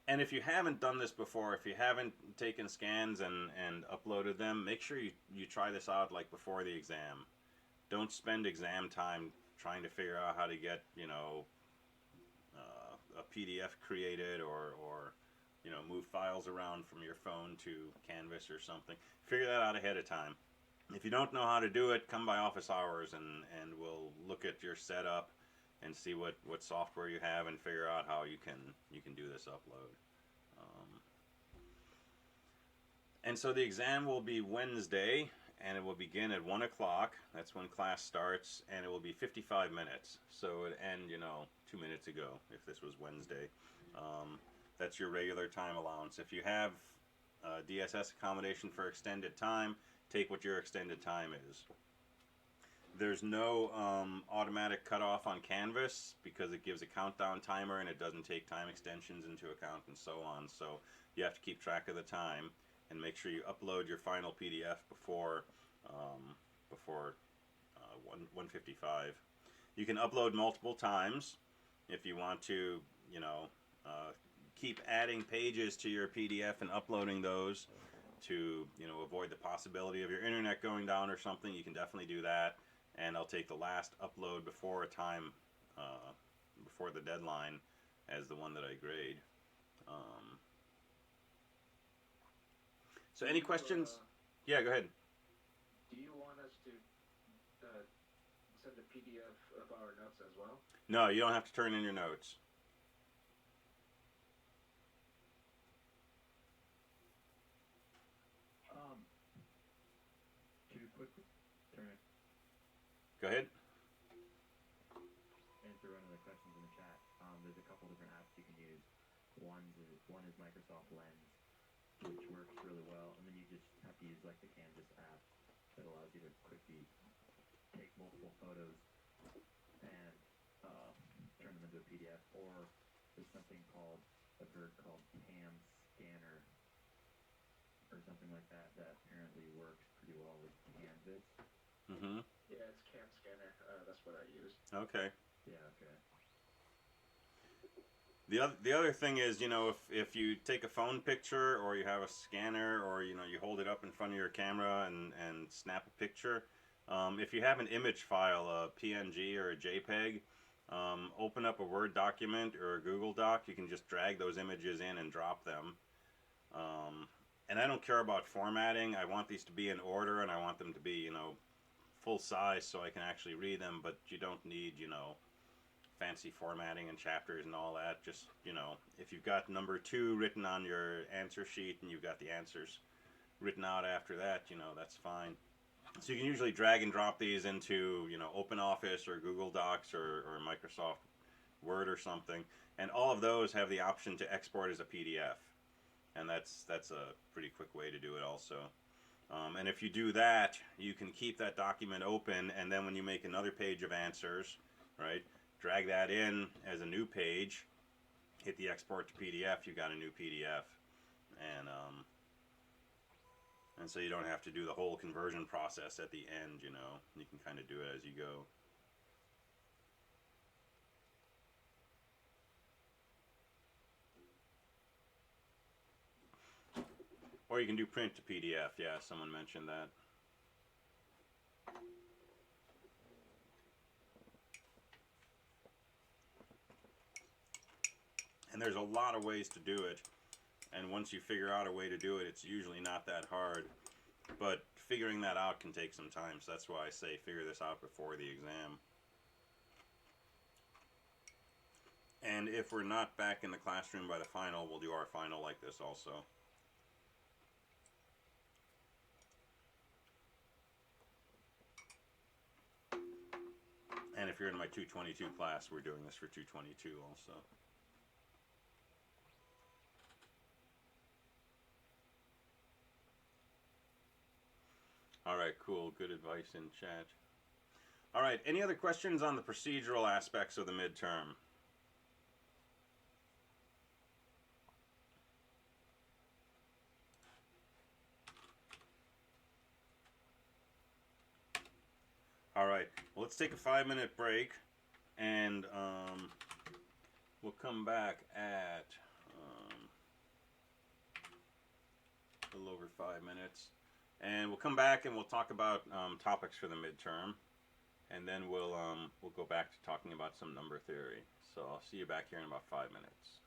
And if you haven't done this before, if you haven't taken scans and uploaded them, make sure you try this out like before the exam. Don't spend exam time trying to figure out how to get, you know, a PDF created or you know, move files around from your phone to Canvas or something. Figure that out ahead of time. If you don't know how to do it, come by office hours and we'll look at your setup and see what software you have and figure out how you can do this upload. And so the exam will be Wednesday, and it will begin at 1 o'clock. That's when class starts, and it will be 55 minutes. So it would end, you know, 2 minutes ago if this was Wednesday. That's your regular time allowance. If you have DSS accommodation for extended time, take what your extended time is. There's no automatic cutoff on Canvas because it gives a countdown timer and it doesn't take time extensions into account and so on. So you have to keep track of the time and make sure you upload your final PDF before 1:55. You can upload multiple times if you want to, you know, keep adding pages to your PDF and uploading those to, you know, avoid the possibility of your internet going down or something. You can definitely do that. And I'll take the last upload before a time, before the deadline, as the one that I grade. So any questions? Yeah, go ahead. Do you want us to send a PDF of our notes as well? No, you don't have to turn in your notes. To quickly turn it Go ahead. answer one of the questions in the chat. There's a couple different apps you can use. One is Microsoft Lens, which works really well, and then you just have to use like the Canvas app that allows you to quickly take multiple photos and turn them into a PDF. Or there's something called Cam Scanner or something like that apparently works pretty well with Canvas. Mm-hmm. Yeah, it's Cam Scanner. That's what I use. Okay. Yeah, okay. The other thing is, you know, if you take a phone picture or you have a scanner or, you know, you hold it up in front of your camera and snap a picture, if you have an image file, a PNG or a JPEG, open up a Word document or a Google Doc. You can just drag those images in and drop them. And I don't care about formatting. I want these to be in order, and I want them to be, you know, full size so I can actually read them, but you don't need, you know, fancy formatting and chapters and all that. Just, you know, if you've got number 2 written on your answer sheet and you've got the answers written out after that, you know, that's fine. So you can usually drag and drop these into, you know, OpenOffice or Google Docs or Microsoft Word or something, and all of those have the option to export as a PDF, and that's a pretty quick way to do it also. And if you do that, you can keep that document open, and then when you make another page of answers, right, drag that in as a new page, hit the export to PDF, you got a new PDF, and so you don't have to do the whole conversion process at the end, you know. You can kind of do it as you go. Or you can do print to PDF, yeah, someone mentioned that. And there's a lot of ways to do it, and once you figure out a way to do it, it's usually not that hard. But figuring that out can take some time, so that's why I say figure this out before the exam. And if we're not back in the classroom by the final, we'll do our final like this also. And if you're in my 222 class, we're doing this for 222 also. All right, cool. Good advice in chat. All right, any other questions on the procedural aspects of the midterm? All right, well, let's take a 5-minute break, and we'll come back at a little over 5 minutes. And we'll come back and we'll talk about topics for the midterm, and then we'll go back to talking about some number theory. So I'll see you back here in about 5 minutes.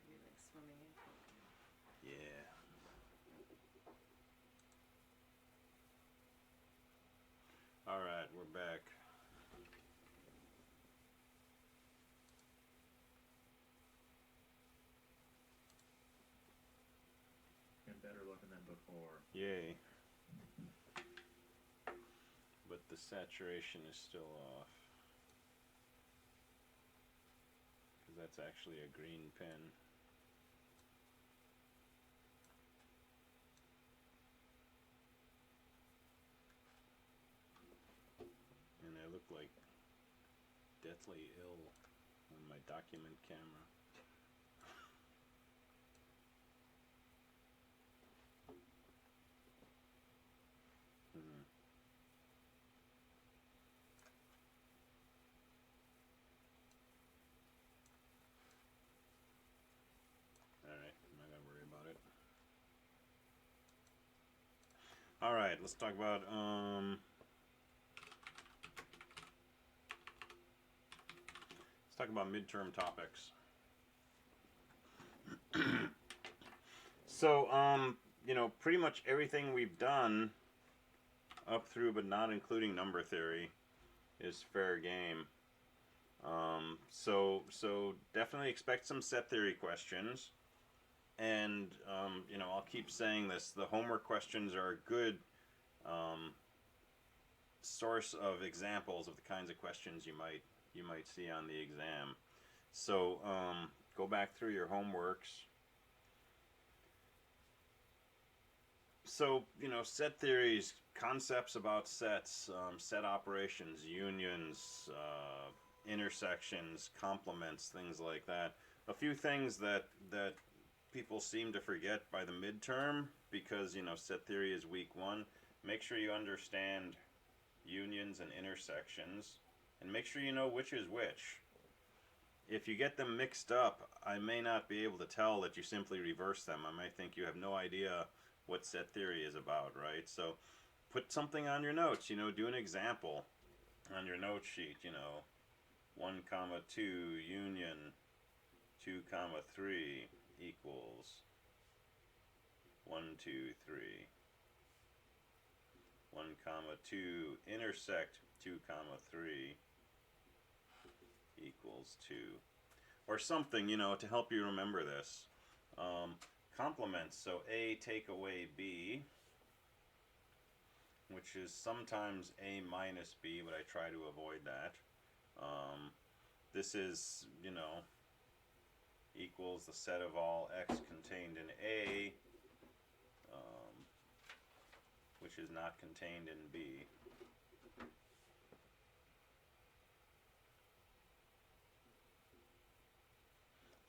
Maybe like swimming in coffee. Yeah. All right, we're back. And better looking than before. Yay. But the saturation is still off. Because that's actually a green pen. And I look like deathly ill on my document camera. Alright, I'm not gonna worry about it. Alright, let's talk about midterm topics. So, you know, pretty much everything we've done up through but not including number theory is fair game. So definitely expect some set theory questions. And, you know, I'll keep saying this, the homework questions are a good source of examples of the kinds of questions you might see on the exam. So, go back through your homeworks. So, you know, set theories, concepts about sets, set operations, unions, intersections, complements, things like that. A few things that people seem to forget by the midterm because, you know, set theory is week 1. Make sure you understand unions and intersections, and make sure you know which is which. If you get them mixed up, I may not be able to tell that you simply reverse them. I might think you have no idea what set theory is about, right? So put something on your notes, you know, do an example on your note sheet, you know, 1 comma 2 union 2 comma 3 equals 1 2 3. 1 comma 2 intersect 2 comma 3 equals 2, or something, you know, to help you remember this. Complements, so A take away B, which is sometimes A minus B, but I try to avoid that. This is, you know, equals the set of all x contained in A, which is not contained in B.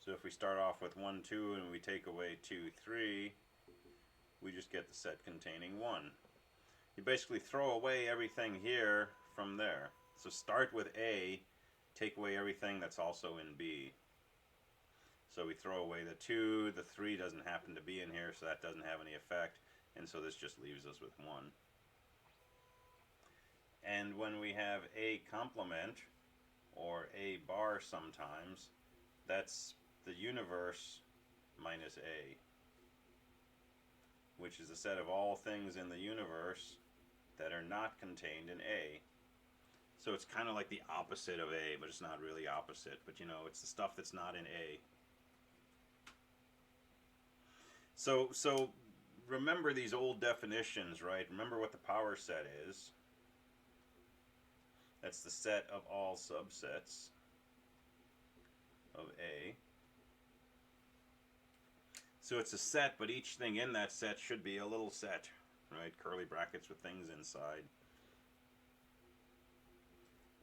So if we start off with 1, 2, and we take away 2, 3, we just get the set containing 1. You basically throw away everything here from there. So start with A, take away everything that's also in B. So we throw away the 2, the 3 doesn't happen to be in here, so that doesn't have any effect, and so this just leaves us with 1. And when we have A complement, or A bar sometimes, that's the universe minus A, which is a set of all things in the universe that are not contained in A. So it's kind of like the opposite of A, but it's not really opposite. But you know, it's the stuff that's not in A. So remember these old definitions, right? Remember what the power set is. That's the set of all subsets of A. So it's a set, but each thing in that set should be a little set, right? Curly brackets with things inside.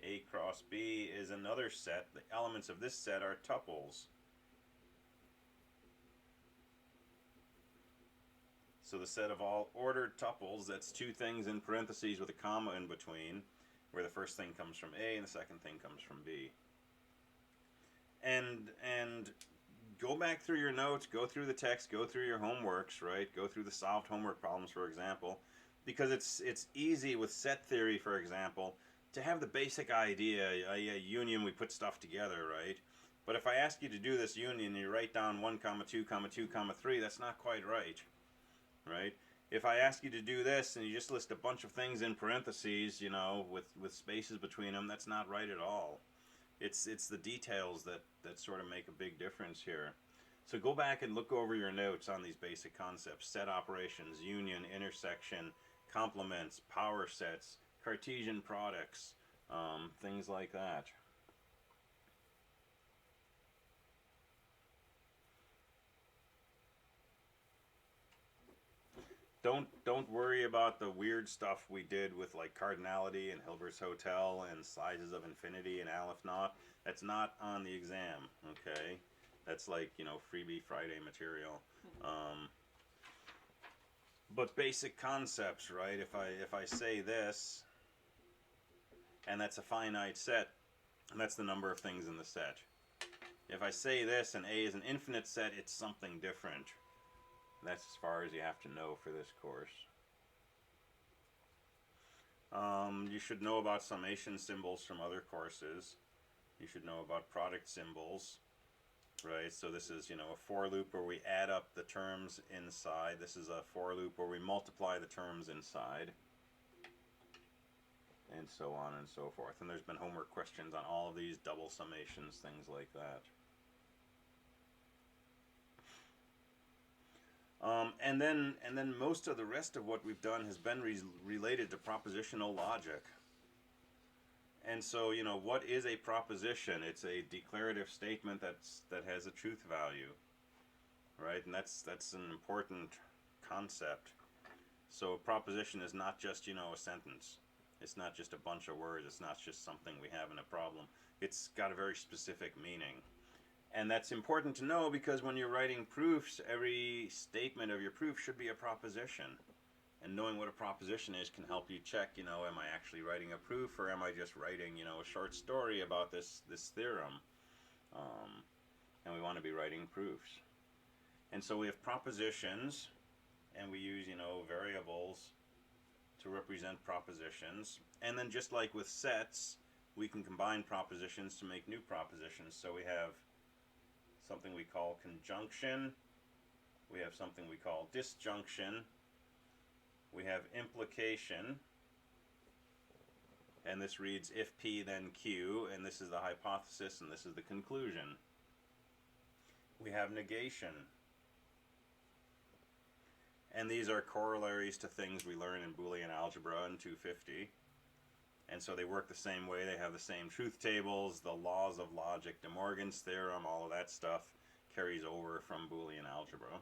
A cross B is another set. The elements of this set are tuples. So the set of all ordered tuples, that's 2 things in parentheses with a comma in between, where the first thing comes from A and the second thing comes from B. And go back through your notes, go through the text, go through your homeworks, right? Go through the solved homework problems, for example, because it's easy with set theory, for example, to have the basic idea, union, we put stuff together, right? But if I ask you to do this union and you write down 1, 2, 2, 3, that's not quite right, right? If I ask you to do this and you just list a bunch of things in parentheses, you know, with spaces between them, that's not right at all. It's the details that sort of make a big difference here. So go back and look over your notes on these basic concepts: set operations, union, intersection, complements, power sets, Cartesian products, things like that. Don't worry about the weird stuff we did with like cardinality and Hilbert's Hotel and sizes of infinity and Aleph Naught. That's not on the exam, okay? That's like, you know, freebie Friday material. But basic concepts, right? If I say this, and that's a finite set, and that's the number of things in the set. If I say this and A is an infinite set, it's something different. That's as far as you have to know for this course. You should know about summation symbols from other courses. You should know about product symbols, right? So this is, you know, a for loop where we add up the terms inside. This is a for loop where we multiply the terms inside, and so on and so forth. And there's been homework questions on all of these, double summations, things like that. And then most of the rest of what we've done has been related to propositional logic. And so, you know, what is a proposition? It's a declarative statement that has a truth value, right? And that's an important concept. So a proposition is not just, you know, a sentence. It's not just a bunch of words. It's not just something we have in a problem. It's got a very specific meaning. And that's important to know because when you're writing proofs, every statement of your proof should be a proposition. And knowing what a proposition is can help you check, you know, am I actually writing a proof or am I just writing, you know, a short story about this theorem? And we want to be writing proofs. And so we have propositions, and we use, you know, variables to represent propositions. And then just like with sets, we can combine propositions to make new propositions. So we have something we call conjunction, we have something we call disjunction, we have implication, and this reads if P then Q, and this is the hypothesis and this is the conclusion. We have negation, and these are corollaries to things we learn in Boolean algebra in 250. And so they work the same way. They have the same truth tables, the laws of logic, De Morgan's theorem, all of that stuff carries over from Boolean algebra.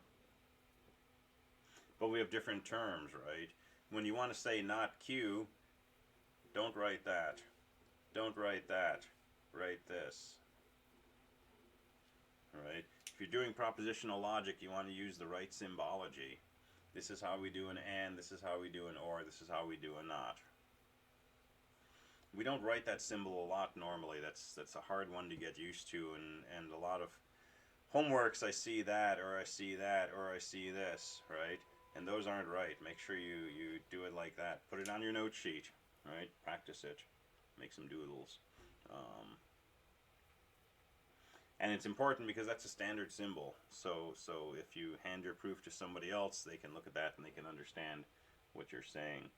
But we have different terms, right? When you want to say not Q, don't write that. Don't write that. Write this. Right? If you're doing propositional logic, you want to use the right symbology. This is how we do an and, this is how we do an or, this is how we do a not. We don't write that symbol a lot normally. That's a hard one to get used to, and a lot of homeworks I see that, or I see that, or I see this, right? And those aren't right. Make sure you do it like that. Put it on your note sheet, right? Practice it. Make some doodles. And it's important because that's a standard symbol. So if you hand your proof to somebody else, they can look at that and they can understand what you're saying.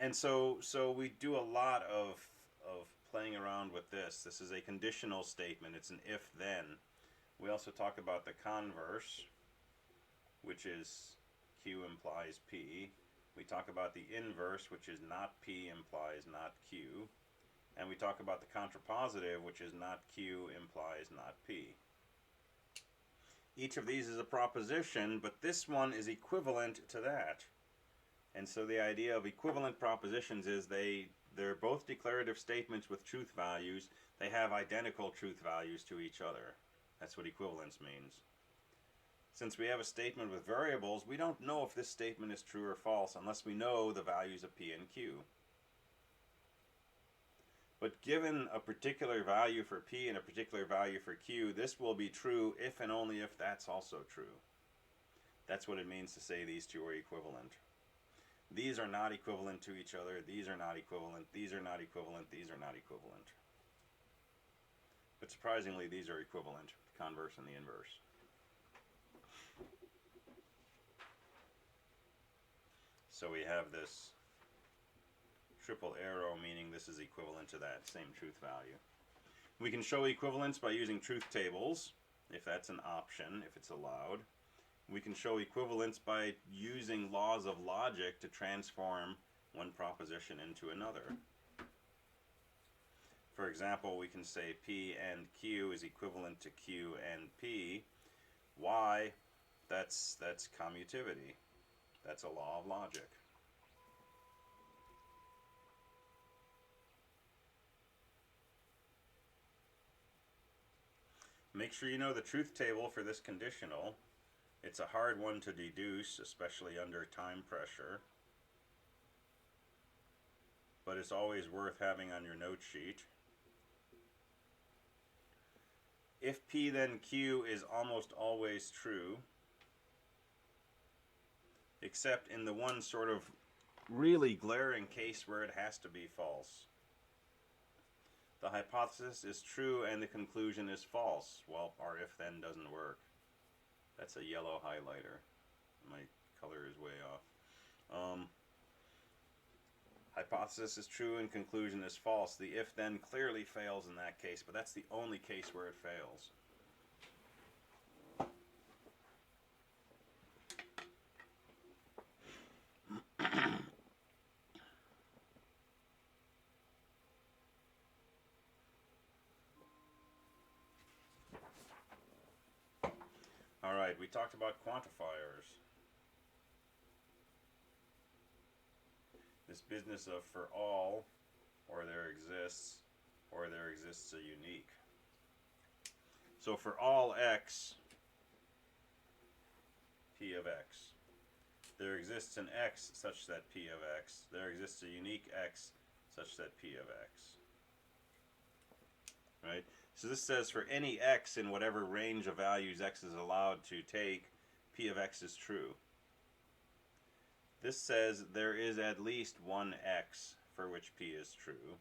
And so we do a lot of playing around with this. This is a conditional statement. It's an if-then. We also talk about the converse, which is Q implies P. We talk about the inverse, which is not P implies not Q. And we talk about the contrapositive, which is not Q implies not P. Each of these is a proposition, but this one is equivalent to that. And so the idea of equivalent propositions is they're both declarative statements with truth values. They have identical truth values to each other. That's what equivalence means. Since we have a statement with variables, we don't know if this statement is true or false unless we know the values of P and Q. But given a particular value for P and a particular value for Q, this will be true if and only if that's also true. That's what it means to say these two are equivalent. these are not equivalent to each other, these are not equivalent, these are not equivalent, these are not equivalent. But surprisingly, these are equivalent, the converse and the inverse. So we have this triple arrow, meaning this is equivalent to that same truth value. We can show equivalence by using truth tables, if that's an option, if it's allowed. We can show equivalence by using laws of logic to transform one proposition into another. For example, we can say P and Q is equivalent to Q and P. Why? That's commutivity. That's a law of logic. Make sure you know the truth table for this conditional. It's a hard one to deduce, especially under time pressure. But it's always worth having on your note sheet. If P then Q is almost always true, except in the one sort of really glaring case where it has to be false. The hypothesis is true and the conclusion is false. Well, our if then doesn't work. That's a yellow highlighter. My color is way off. Hypothesis is true and conclusion is false. The if then clearly fails in that case, but that's the only case where it fails. All right, we talked about quantifiers. This business of for all, or there exists a unique. So for all x, p of x, there exists an x such that p of x, there exists a unique x such that p of x. Right? So this says for any x in whatever range of values x is allowed to take, p of x is true. This says there is at least one x for which p is true.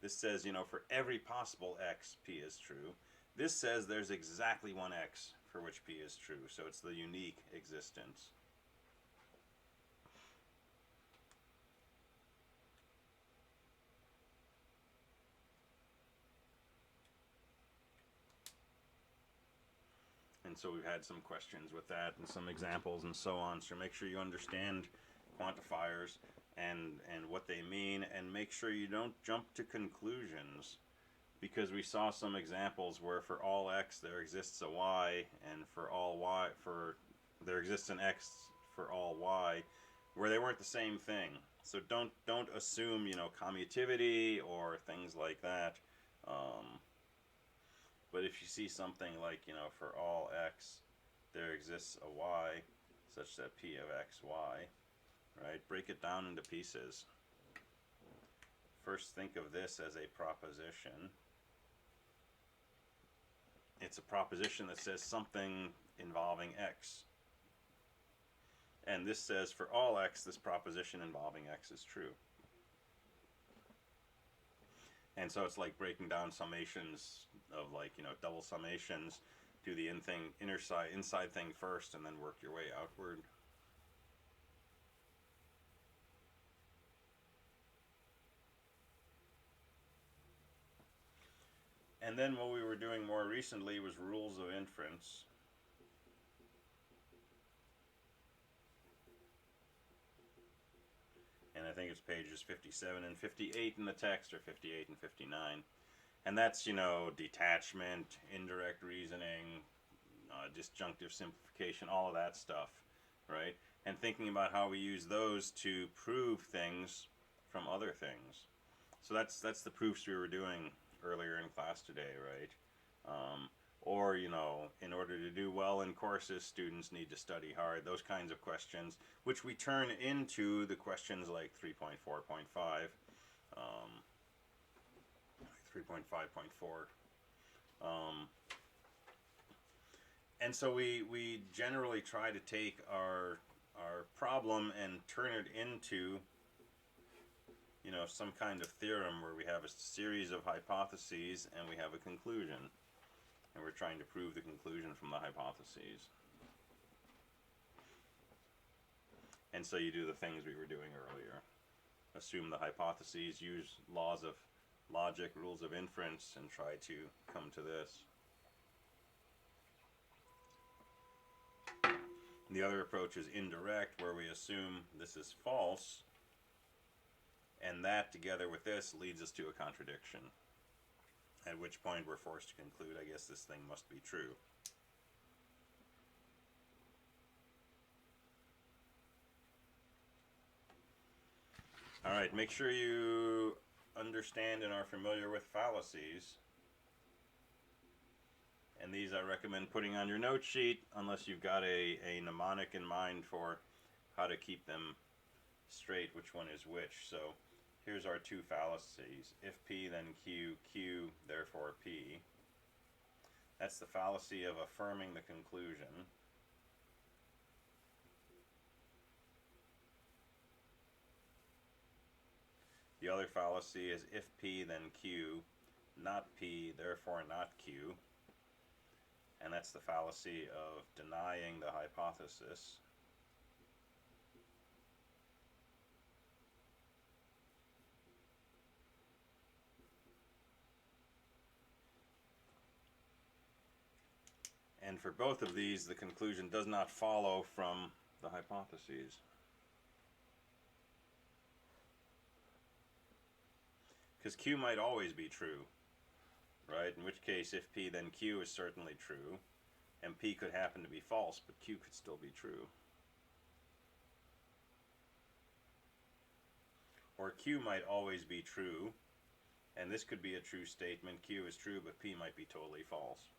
This says, for every possible x, p is true. This says there's exactly one x for which p is true. So it's the unique existence. And so we've had some questions with that and some examples and so on. So make sure you understand quantifiers and what they mean, and make sure you don't jump to conclusions, because we saw some examples where for all x there exists a y, and for all y there exists an x for all y, where they weren't the same thing. So don't assume commutivity or things like that. But if you see something like, for all x, there exists a y such that p of x, y, right? Break it down into pieces. First, think of this as a proposition. It's a proposition that says something involving x. And this says for all x, this proposition involving x is true. And so it's like breaking down summations of double summations. Do the inside thing first and then work your way outward. And then what we were doing more recently was rules of inference. And I think it's pages 57 and 58 in the text, or 58 and 59. And that's, detachment, indirect reasoning, disjunctive simplification, all of that stuff, right? And thinking about how we use those to prove things from other things. So that's the proofs we were doing earlier in class today, right? Or, in order to do well in courses, students need to study hard, those kinds of questions, which we turn into the questions like 3.4.5, 3.5.4. And so we generally try to take our our problem and turn it into, you know, some kind of theorem where we have a series of hypotheses and we have a conclusion, and we're trying to prove the conclusion from the hypotheses. And so you do the things we were doing earlier. Assume the hypotheses, use laws of logic, rules of inference, and try to come to this. The other approach is indirect, where we assume this is false, and that together with this leads us to a contradiction, at which point we're forced to conclude, I guess this thing must be true. Alright, make sure you understand and are familiar with fallacies. And these I recommend putting on your note sheet, unless you've got a mnemonic in mind for how to keep them straight, which one is which. So here's our two fallacies. If P, then Q, Q, therefore P. That's the fallacy of affirming the conclusion. The other fallacy is if P, then Q, not P, therefore not Q. And that's the fallacy of denying the hypothesis. And for both of these, the conclusion does not follow from the hypotheses. Because Q might always be true, right? In which case, if P, then Q is certainly true, and P could happen to be false, but Q could still be true. Or Q might always be true, and this could be a true statement. Q is true, but P might be totally false.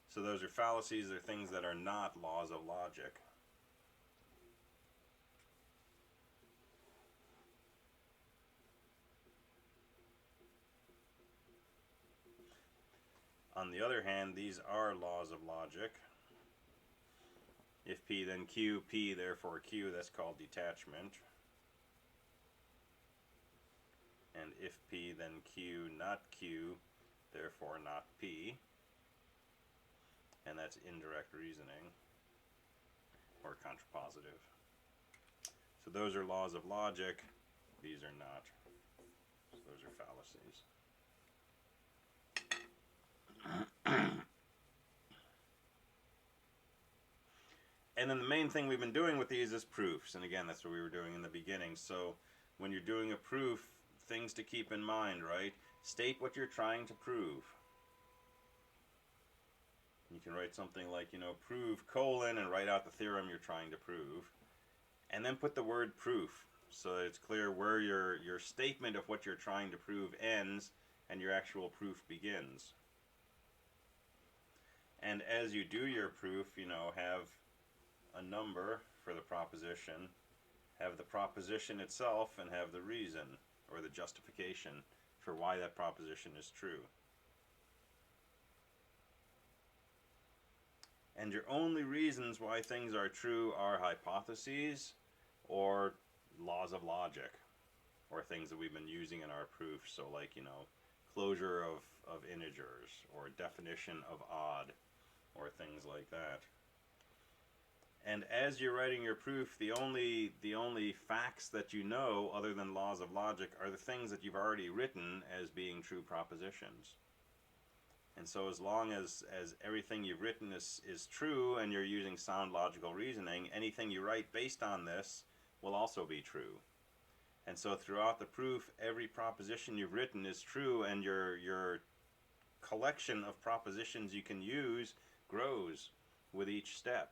So those are fallacies. They're things that are not laws of logic. On the other hand, these are laws of logic. If P, then Q, P, therefore Q, that's called detachment. And if P, then Q, not Q, therefore not P. And that's indirect reasoning, or contrapositive. So those are laws of logic. These are not. So those are fallacies. And then the main thing we've been doing with these is proofs. And again, that's what we were doing in the beginning. So when you're doing a proof, things to keep in mind, right? State what you're trying to prove. You can write something like, you know, prove colon, and write out the theorem you're trying to prove. And then put the word proof, so that it's clear where your statement of what you're trying to prove ends and your actual proof begins. And as you do your proof, you know, have a number for the proposition, have the proposition itself, and have the reason or the justification for why that proposition is true. And your only reasons why things are true are hypotheses or laws of logic, or things that we've been using in our proof. So like, you know, closure of integers, or definition of odd, or things like that. And as you're writing your proof, the only facts that you know, other than laws of logic, are the things that you've already written as being true propositions. And so as long as everything you've written is true, and you're using sound logical reasoning, anything you write based on this will also be true. And so throughout the proof, every proposition you've written is true, and your collection of propositions you can use grows with each step.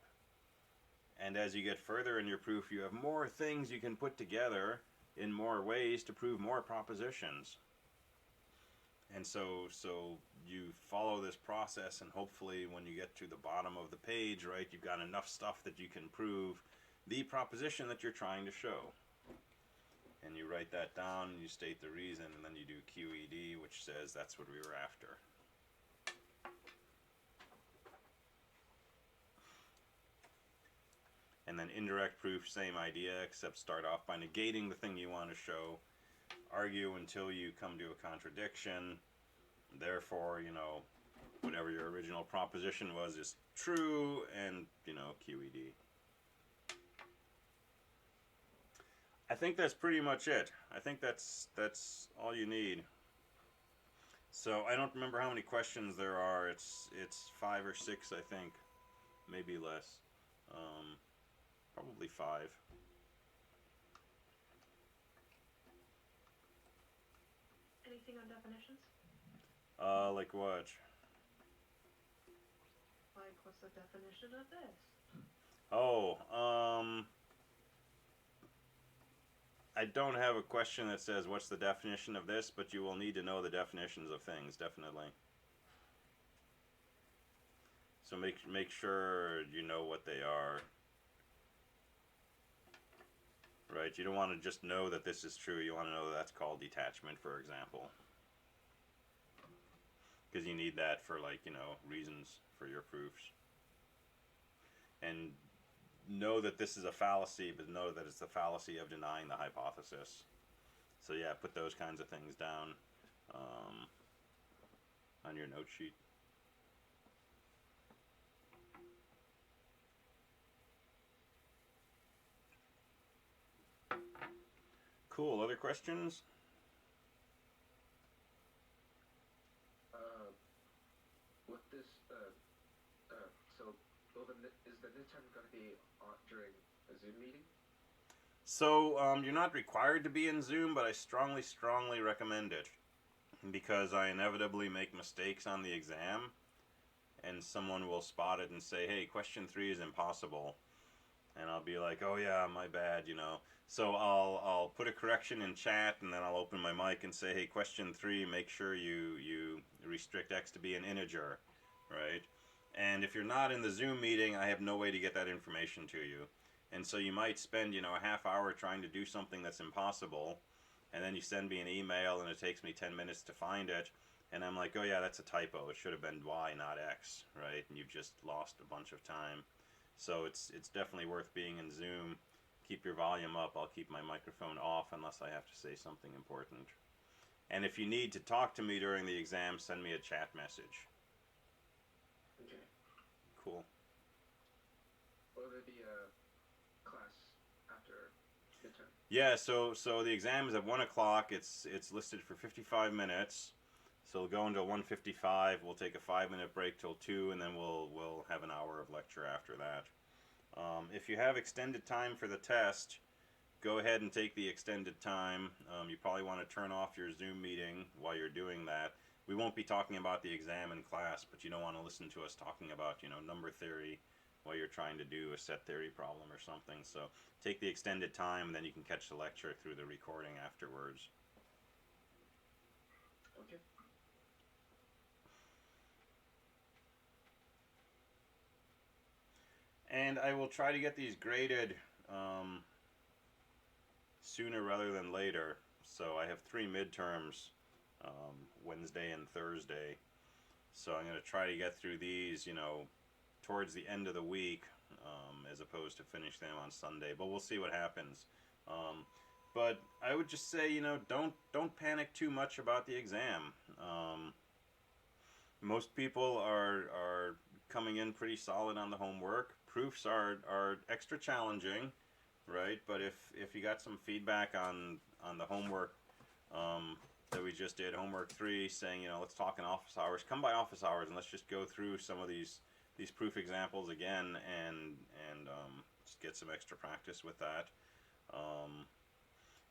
And as you get further in your proof, you have more things you can put together in more ways to prove more propositions. And so you follow this process, and hopefully when you get to the bottom of the page, right, you've got enough stuff that you can prove the proposition that you're trying to show. And you write that down, and you state the reason, and then you do QED, which says that's what we were after. And then indirect proof, same idea, except start off by negating the thing you want to show. Argue until you come to a contradiction. Therefore, whatever your original proposition was is true, and, QED. I think that's pretty much it. I think that's all you need. So I don't remember how many questions there are. It's 5 or 6, I think, maybe less. Probably 5. Anything on definitions? Like what? Like, what's the definition of this? Oh, I don't have a question that says what's the definition of this, but you will need to know the definitions of things, definitely. So make sure you know what they are. Right? You don't want to just know that this is true. You want to know that that's called detachment, for example. Because you need that for, reasons for your proofs. And know that this is a fallacy, but know that it's the fallacy of denying the hypothesis. So yeah, put those kinds of things down on your note sheet. Cool. Other questions? With this, so is the midterm going to be during a Zoom meeting? So you're not required to be in Zoom, but I strongly, strongly recommend it because I inevitably make mistakes on the exam, and someone will spot it and say, "Hey, question 3 is impossible," and I'll be like, "Oh yeah, my bad," So I'll put a correction in chat, and then I'll open my mic and say, "Hey, question 3, make sure you restrict X to be an integer," right? And if you're not in the Zoom meeting, I have no way to get that information to you. And so you might spend, a half hour trying to do something that's impossible, and then you send me an email and it takes me 10 minutes to find it, and I'm like, "Oh yeah, that's a typo. It should have been Y, not X," right? And you've just lost a bunch of time. So it's definitely worth being in Zoom. Keep your volume up. I'll keep my microphone off unless I have to say something important. And if you need to talk to me during the exam, send me a chat message. Okay. Cool. Will there be a class after midterm? Yeah, so the exam is at 1 o'clock. It's listed for 55 minutes. So we'll go until 1:55. We'll take a 5-minute break till 2, and then we'll have an hour of lecture after that. If you have extended time for the test, go ahead and take the extended time. You probably want to turn off your Zoom meeting while you're doing that. We won't be talking about the exam in class, but you don't want to listen to us talking about, number theory while you're trying to do a set theory problem or something. So take the extended time, and then you can catch the lecture through the recording afterwards. Okay. And I will try to get these graded sooner rather than later. So I have 3 midterms, Wednesday and Thursday. So I'm going to try to get through these, towards the end of the week, as opposed to finish them on Sunday. But we'll see what happens. But I would just say, don't panic too much about the exam. Most people are coming in pretty solid on the homework. Proofs are extra challenging, right? But if you got some feedback on the homework that we just did, homework 3, saying, let's talk in office hours, come by office hours and let's just go through some of these proof examples again and just get some extra practice with that.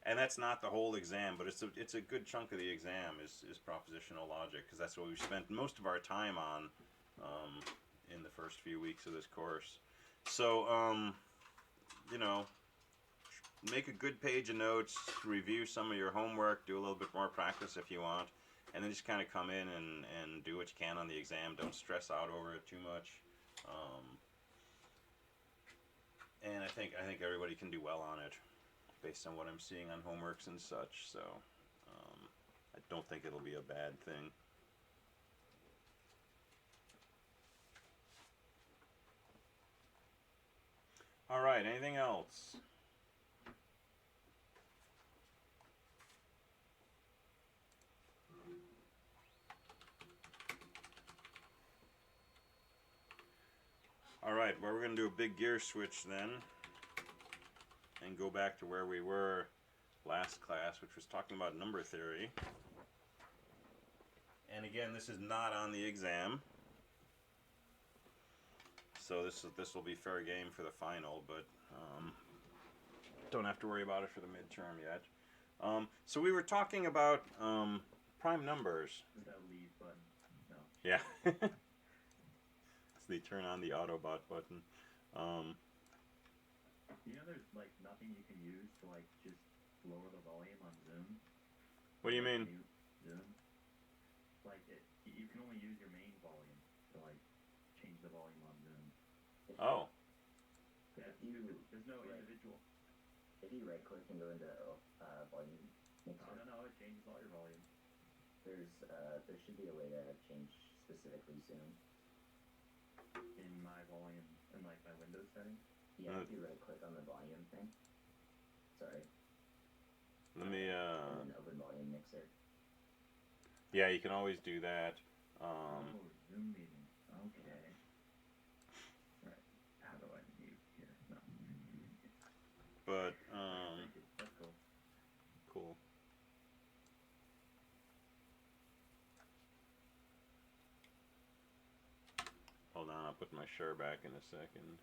And that's not the whole exam, but it's a good chunk of the exam is propositional logic, because that's what we've spent most of our time on in the first few weeks of this course. So, make a good page of notes, review some of your homework, do a little bit more practice if you want, and then just kind of come in and do what you can on the exam. Don't stress out over it too much. And I think everybody can do well on it, based on what I'm seeing on homeworks and such. So I don't think it'll be a bad thing. All right, anything else? All right, well, we're going to do a big gear switch then and go back to where we were last class, which was talking about number theory. And again, this is not on the exam, so this will be fair game for the final, but don't have to worry about it for the midterm yet. So we were talking about prime numbers. Is that leave button? No. Yeah. So they turn on the Autobot button. You know, there's like nothing you can use to like just lower the volume on Zoom. What do you mean? Mute Zoom. Like you can only use your main volume to like change the volume on Zoom. Oh. Yeah, there's no individual. If you right click and go into volume mixer, No, it changes all your volume. there should be a way to change specifically Zoom. In my volume, in like my Windows settings. Yeah, if you right click on the volume thing. Sorry. Let me And then open volume mixer. yeah, you can always do that. Zoom meeting. Okay. Right. How do I mute here? No. But That's cool. cool. Hold on, I'll put my share back in a second.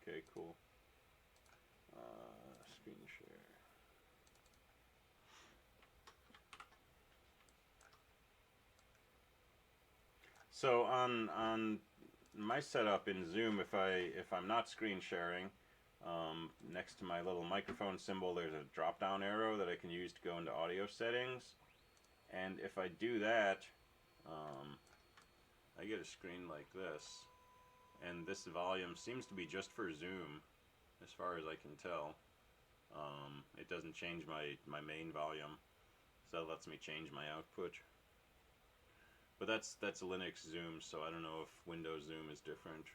Okay, cool. Screen share. So on my setup in Zoom, if I'm not screen sharing, next to my little microphone symbol, there's a drop-down arrow that I can use to go into audio settings. And if I do that, I get a screen like this. And this volume seems to be just for Zoom, as far as I can tell. It doesn't change my main volume, so that lets me change my output. But that's Linux Zoom, so I don't know if Windows Zoom is different.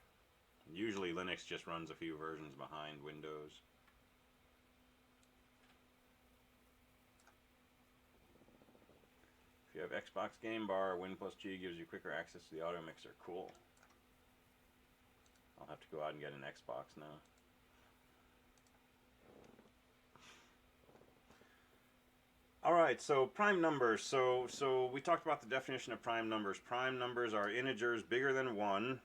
Usually Linux just runs a few versions behind Windows. If you have Xbox Game Bar, Win plus G gives you quicker access to the audio mixer. Cool. I'll have to go out and get an Xbox now. Alright, so prime numbers. So we talked about the definition of prime numbers. Prime numbers are integers bigger than 1,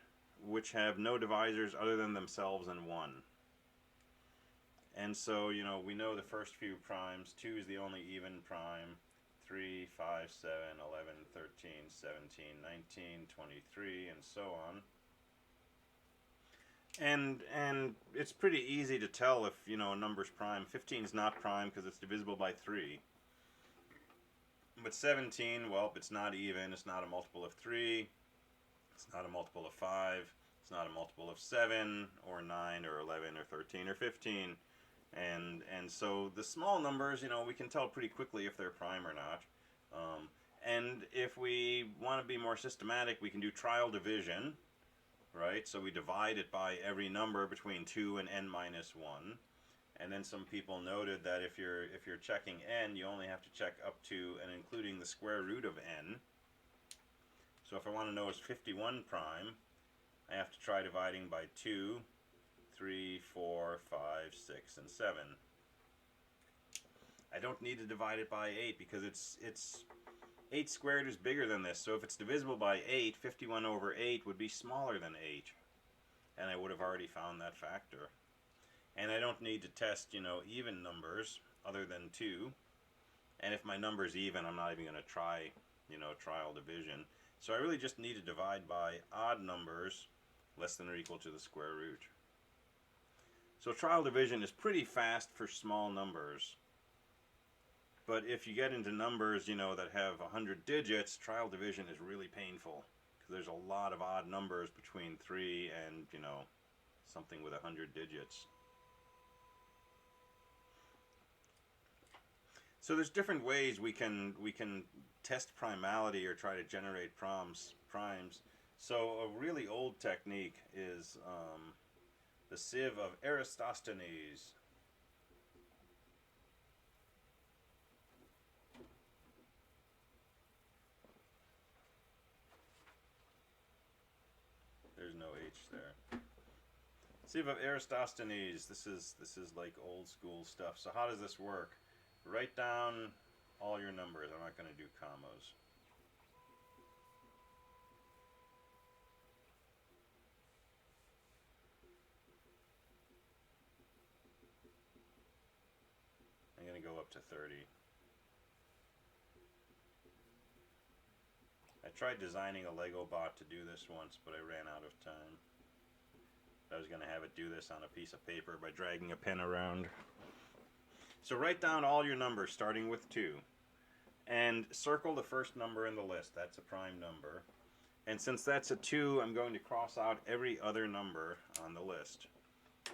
which have no divisors other than themselves and 1. And so, you know, we know the first few primes. 2 is the only even prime. 3, 5, 7, 11, 13, 17, 19, 23, and so on. And it's pretty easy to tell if, you know, a number's prime. 15 is not prime because it's divisible by 3. But 17, well, it's not even. It's not a multiple of 3. It's not a multiple of 5. It's not a multiple of 7 or 9 or 11 or 13 or 15. And so the small numbers, you know, we can tell pretty quickly if they're prime or not. And if we want to be more systematic, we can do trial division, right? So we divide it by every number between 2 and n minus 1. And then some people noted that if you're checking n, you only have to check up to and including the square root of n. So if I want to know is 51 prime, I have to try dividing by 2, 3, 4, 5, 6, and 7. I don't need to divide it by 8 because it's 8 squared is bigger than this. So if it's divisible by 8, 51 over 8 would be smaller than 8. And I would have already found that factor. And I don't need to test, you know, even numbers other than 2. And if my number's even, I'm not even going to try, you know, trial division. So I really just need to divide by odd numbers less than or equal to the square root. So trial division is pretty fast for small numbers. But if you get into numbers, you know, that have 100 digits, trial division is really painful. Because there's a lot of odd numbers between 3 and, you know, something with 100 digits. So there's different ways we can test primality or try to generate primes. So a really old technique is the sieve of Eratosthenes. There's no H there. Sieve of Eratosthenes. This is like old school stuff. So how does this work? Write down all your numbers. I'm not going to do commas. I'm going to go up to 30. I tried designing a Lego bot to do this once, but I ran out of time. I was going to have it do this on a piece of paper by dragging a pen around. So write down all your numbers starting with 2. And circle the first number in the list. That's a prime number. And since that's a 2, I'm going to cross out every other number on the list.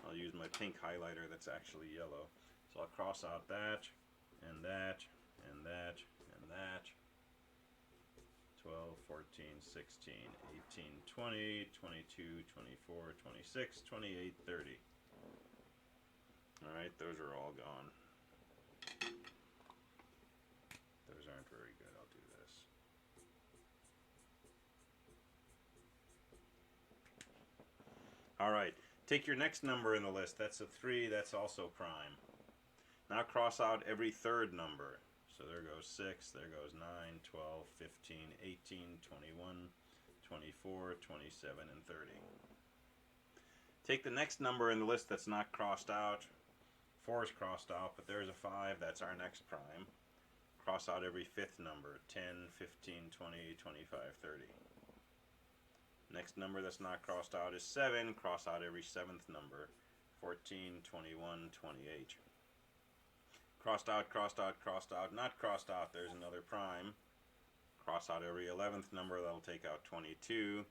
I'll use my pink highlighter that's actually yellow. So I'll cross out that, and that, and that, and that. 12, 14, 16, 18, 20, 22, 24, 26, 28, 30. Alright, those are all gone. Those aren't very good. I'll do this. Alright, take your next number in the list. That's a 3, that's also prime. Now cross out every third number. So there goes 6, there goes 9, 12, 15, 18, 21, 24, 27, and 30. Take the next number in the list that's not crossed out. 4 is crossed out, but there's a 5, that's our next prime. Cross out every fifth number, 10, 15, 20, 25, 30. Next number that's not crossed out is 7, cross out every seventh number, 14, 21, 28. Crossed out, crossed out, crossed out, not crossed out, there's another prime. Cross out every 11th number, that'll take out 22.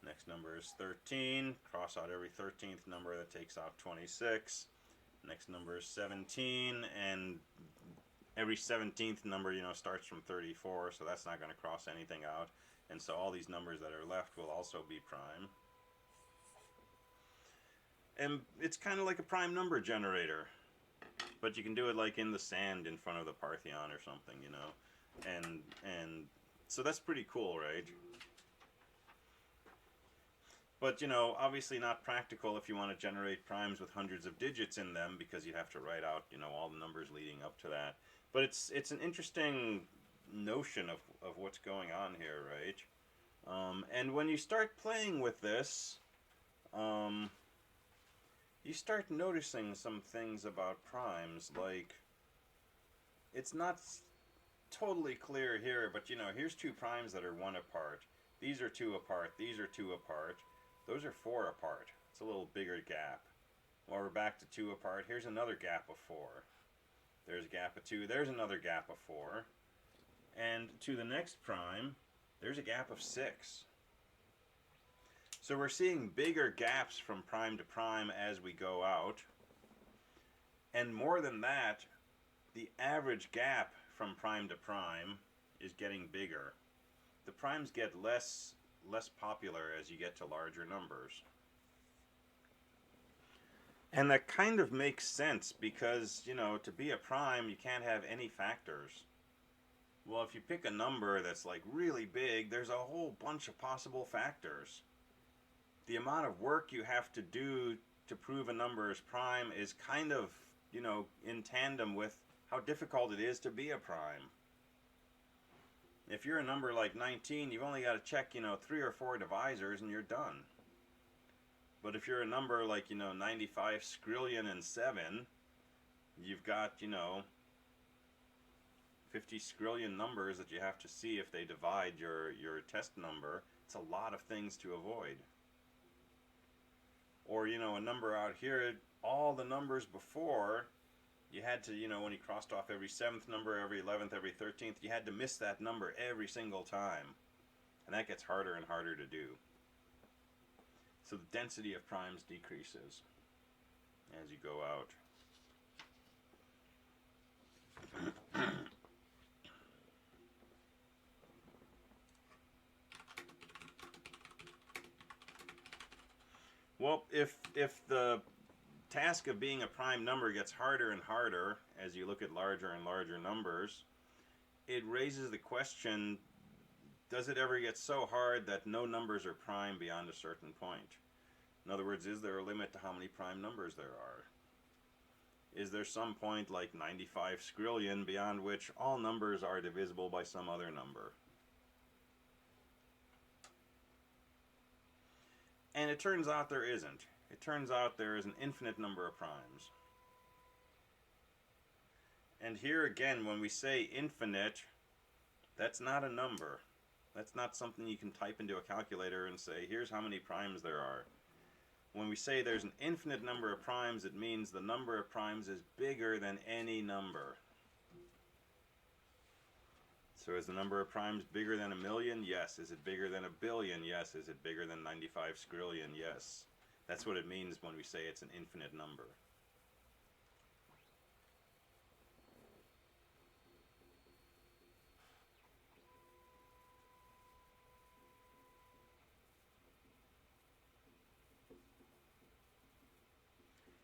Next number is 13, cross out every 13th number, that takes out 26. Next number is 17, and every 17th number, you know, starts from 34, so that's not going to cross anything out. And so all these numbers that are left will also be prime. And it's kind of like a prime number generator. But you can do it like in the sand in front of the Parthenon or something, you know. And so that's pretty cool, right? But, you know, obviously not practical if you want to generate primes with hundreds of digits in them, because you have to write out, you know, all the numbers leading up to that. But it's an interesting notion of what's going on here, right? And when you start playing with this, you start noticing some things about primes, like, it's not totally clear here, but, you know, here's 2 primes that are 1 apart. These are 2 apart. These are 2 apart. Those are 4 apart. It's a little bigger gap. Well, we're back to 2 apart. Here's another gap of 4. There's a gap of 2. There's another gap of 4. And to the next prime, there's a gap of 6. So we're seeing bigger gaps from prime to prime as we go out. And more than that, the average gap from prime to prime is getting bigger. The primes get less popular as you get to larger numbers. And that kind of makes sense because, you know, to be a prime, you can't have any factors. Well, if you pick a number that's like really big, there's a whole bunch of possible factors. The amount of work you have to do to prove a number is prime is kind of, you know, in tandem with how difficult it is to be a prime. If you're a number like 19, you've only got to check, you know, 3 or 4 divisors and you're done. But if you're a number like, you know, 95 skrillion and 7, you've got, you know, 50 skrillion numbers that you have to see if they divide your test number. It's a lot of things to avoid. Or, you know, a number out here, all the numbers before You had to, when you crossed off every 7th number, every 11th, every 13th, you had to miss that number every single time. And that gets harder and harder to do. So the density of primes decreases as you go out. Well, if the task of being a prime number gets harder and harder as you look at larger and larger numbers, it raises the question, does it ever get so hard that no numbers are prime beyond a certain point? In other words, is there a limit to how many prime numbers there are? Is there some point like 95 squillion beyond which all numbers are divisible by some other number? And it turns out there isn't. It turns out there is an infinite number of primes. And here again, when we say infinite, that's not a number. That's not something you can type into a calculator and say, here's how many primes there are. When we say there's an infinite number of primes, it means the number of primes is bigger than any number. So is the number of primes bigger than 1,000,000? Yes. Is it bigger than 1,000,000,000? Yes. Is it bigger than 95 squillion? Yes. That's what it means when we say it's an infinite number.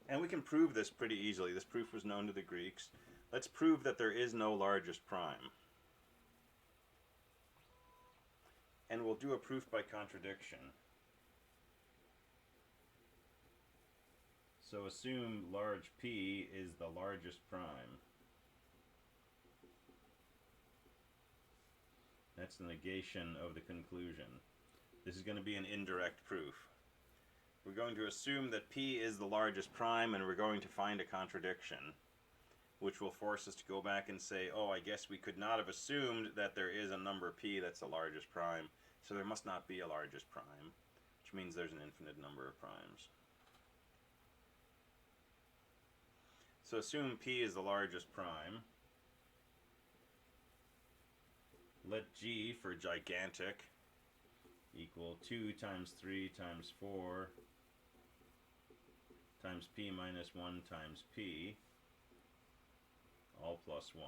And we can prove this pretty easily. This proof was known to the Greeks. Let's prove that there is no largest prime. And we'll do a proof by contradiction. So assume large P is the largest prime. That's the negation of the conclusion. This is going to be an indirect proof. We're going to assume that P is the largest prime, and we're going to find a contradiction, which will force us to go back and say, oh, I guess we could not have assumed that there is a number P that's the largest prime, so there must not be a largest prime, which means there's an infinite number of primes. So assume P is the largest prime. Let G for gigantic equal 2 times 3 times 4 times P minus 1 times P, all plus 1.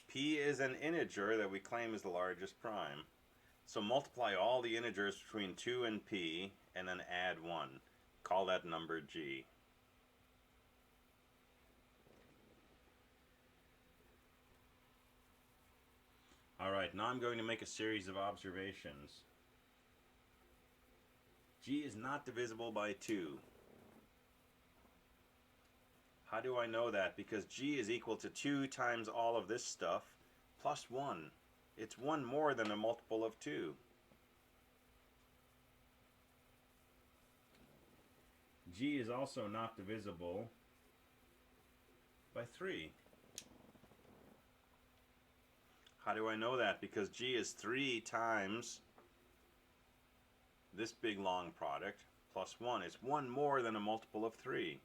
P is an integer that we claim is the largest prime. So multiply all the integers between 2 and P and then add 1. Call that number G. Alright, now I'm going to make a series of observations. G is not divisible by 2. How do I know that? Because G is equal to 2 times all of this stuff plus 1. It's 1 more than a multiple of 2. G is also not divisible by 3. How do I know that? Because G is 3 times this big long product plus 1. It's 1 more than a multiple of 3.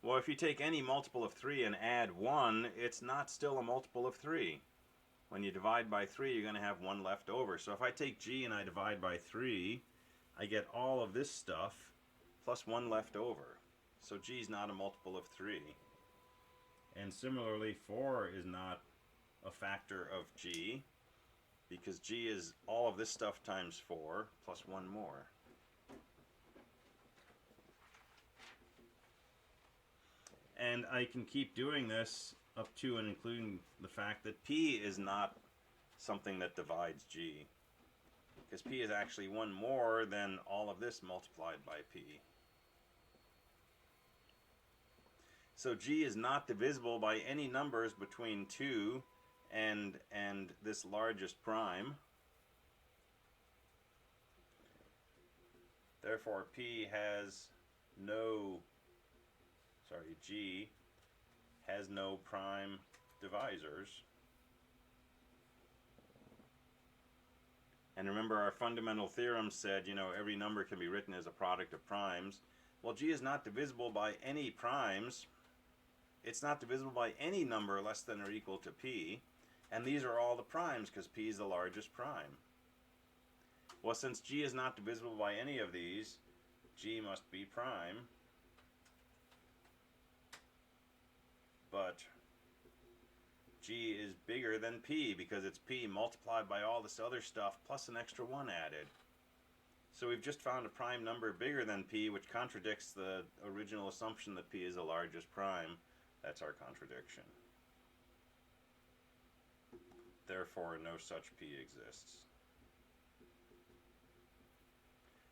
Well, if you take any multiple of 3 and add 1, it's not still a multiple of 3. When you divide by 3, you're going to have 1 left over. So if I take G and I divide by 3, I get all of this stuff plus 1 left over. So G is not a multiple of 3. And similarly, 4 is not a factor of G, because G is all of this stuff times 4 plus 1 more. And I can keep doing this up to and including the fact that P is not something that divides G, because P is actually 1 more than all of this multiplied by P. So G is not divisible by any numbers between 2 and this largest prime. Therefore, G has no prime divisors. And remember, our fundamental theorem said, you know, every number can be written as a product of primes. Well, G is not divisible by any primes. It's not divisible by any number less than or equal to P. And these are all the primes because P is the largest prime. Well, since G is not divisible by any of these, G must be prime. But G is bigger than P because it's P multiplied by all this other stuff plus an extra 1 added. So we've just found a prime number bigger than P, which contradicts the original assumption that P is the largest prime. That's our contradiction. Therefore, no such P exists.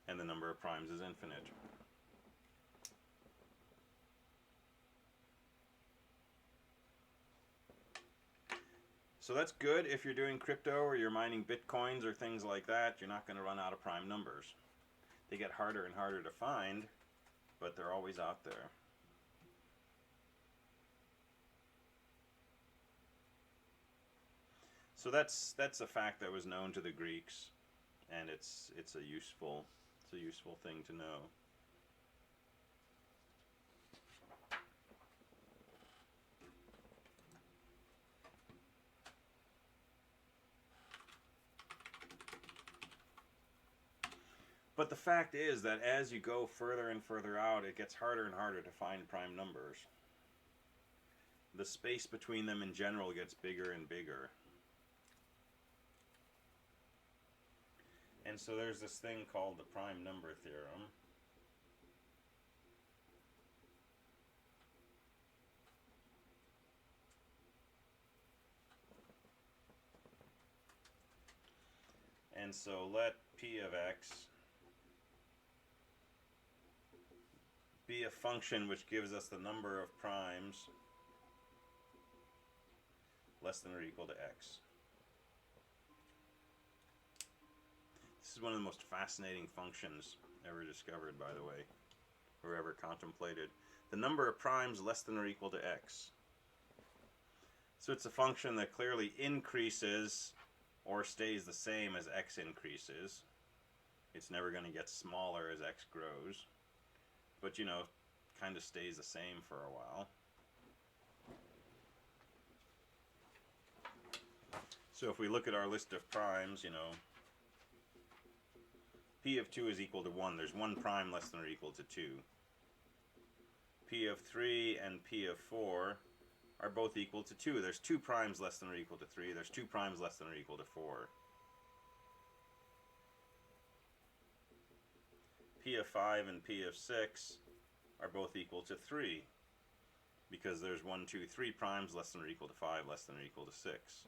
And the number of primes is infinite. So that's good if you're doing crypto or you're mining bitcoins or things like that. You're not going to run out of prime numbers. They get harder and harder to find, but they're always out there. So that's a fact that was known to the Greeks, and it's a useful thing to know. But the fact is that as you go further and further out, it gets harder and harder to find prime numbers. The space between them in general gets bigger and bigger. And so there's this thing called the prime number theorem. And so let P of x be a function which gives us the number of primes less than or equal to x. This is one of the most fascinating functions ever discovered, by the way, or ever contemplated. The number of primes less than or equal to x. So it's a function that clearly increases or stays the same as x increases. It's never going to get smaller as x grows, but you know, kind of stays the same for a while. So if we look at our list of primes, you know, P of 2 is equal to 1. There's one prime less than or equal to 2. P of 3 and P of 4 are both equal to 2. There's 2 primes less than or equal to 3. There's 2 primes less than or equal to 4. P of 5 and P of 6 are both equal to 3 because there's 1, 2, 3 primes less than or equal to 5 less than or equal to 6.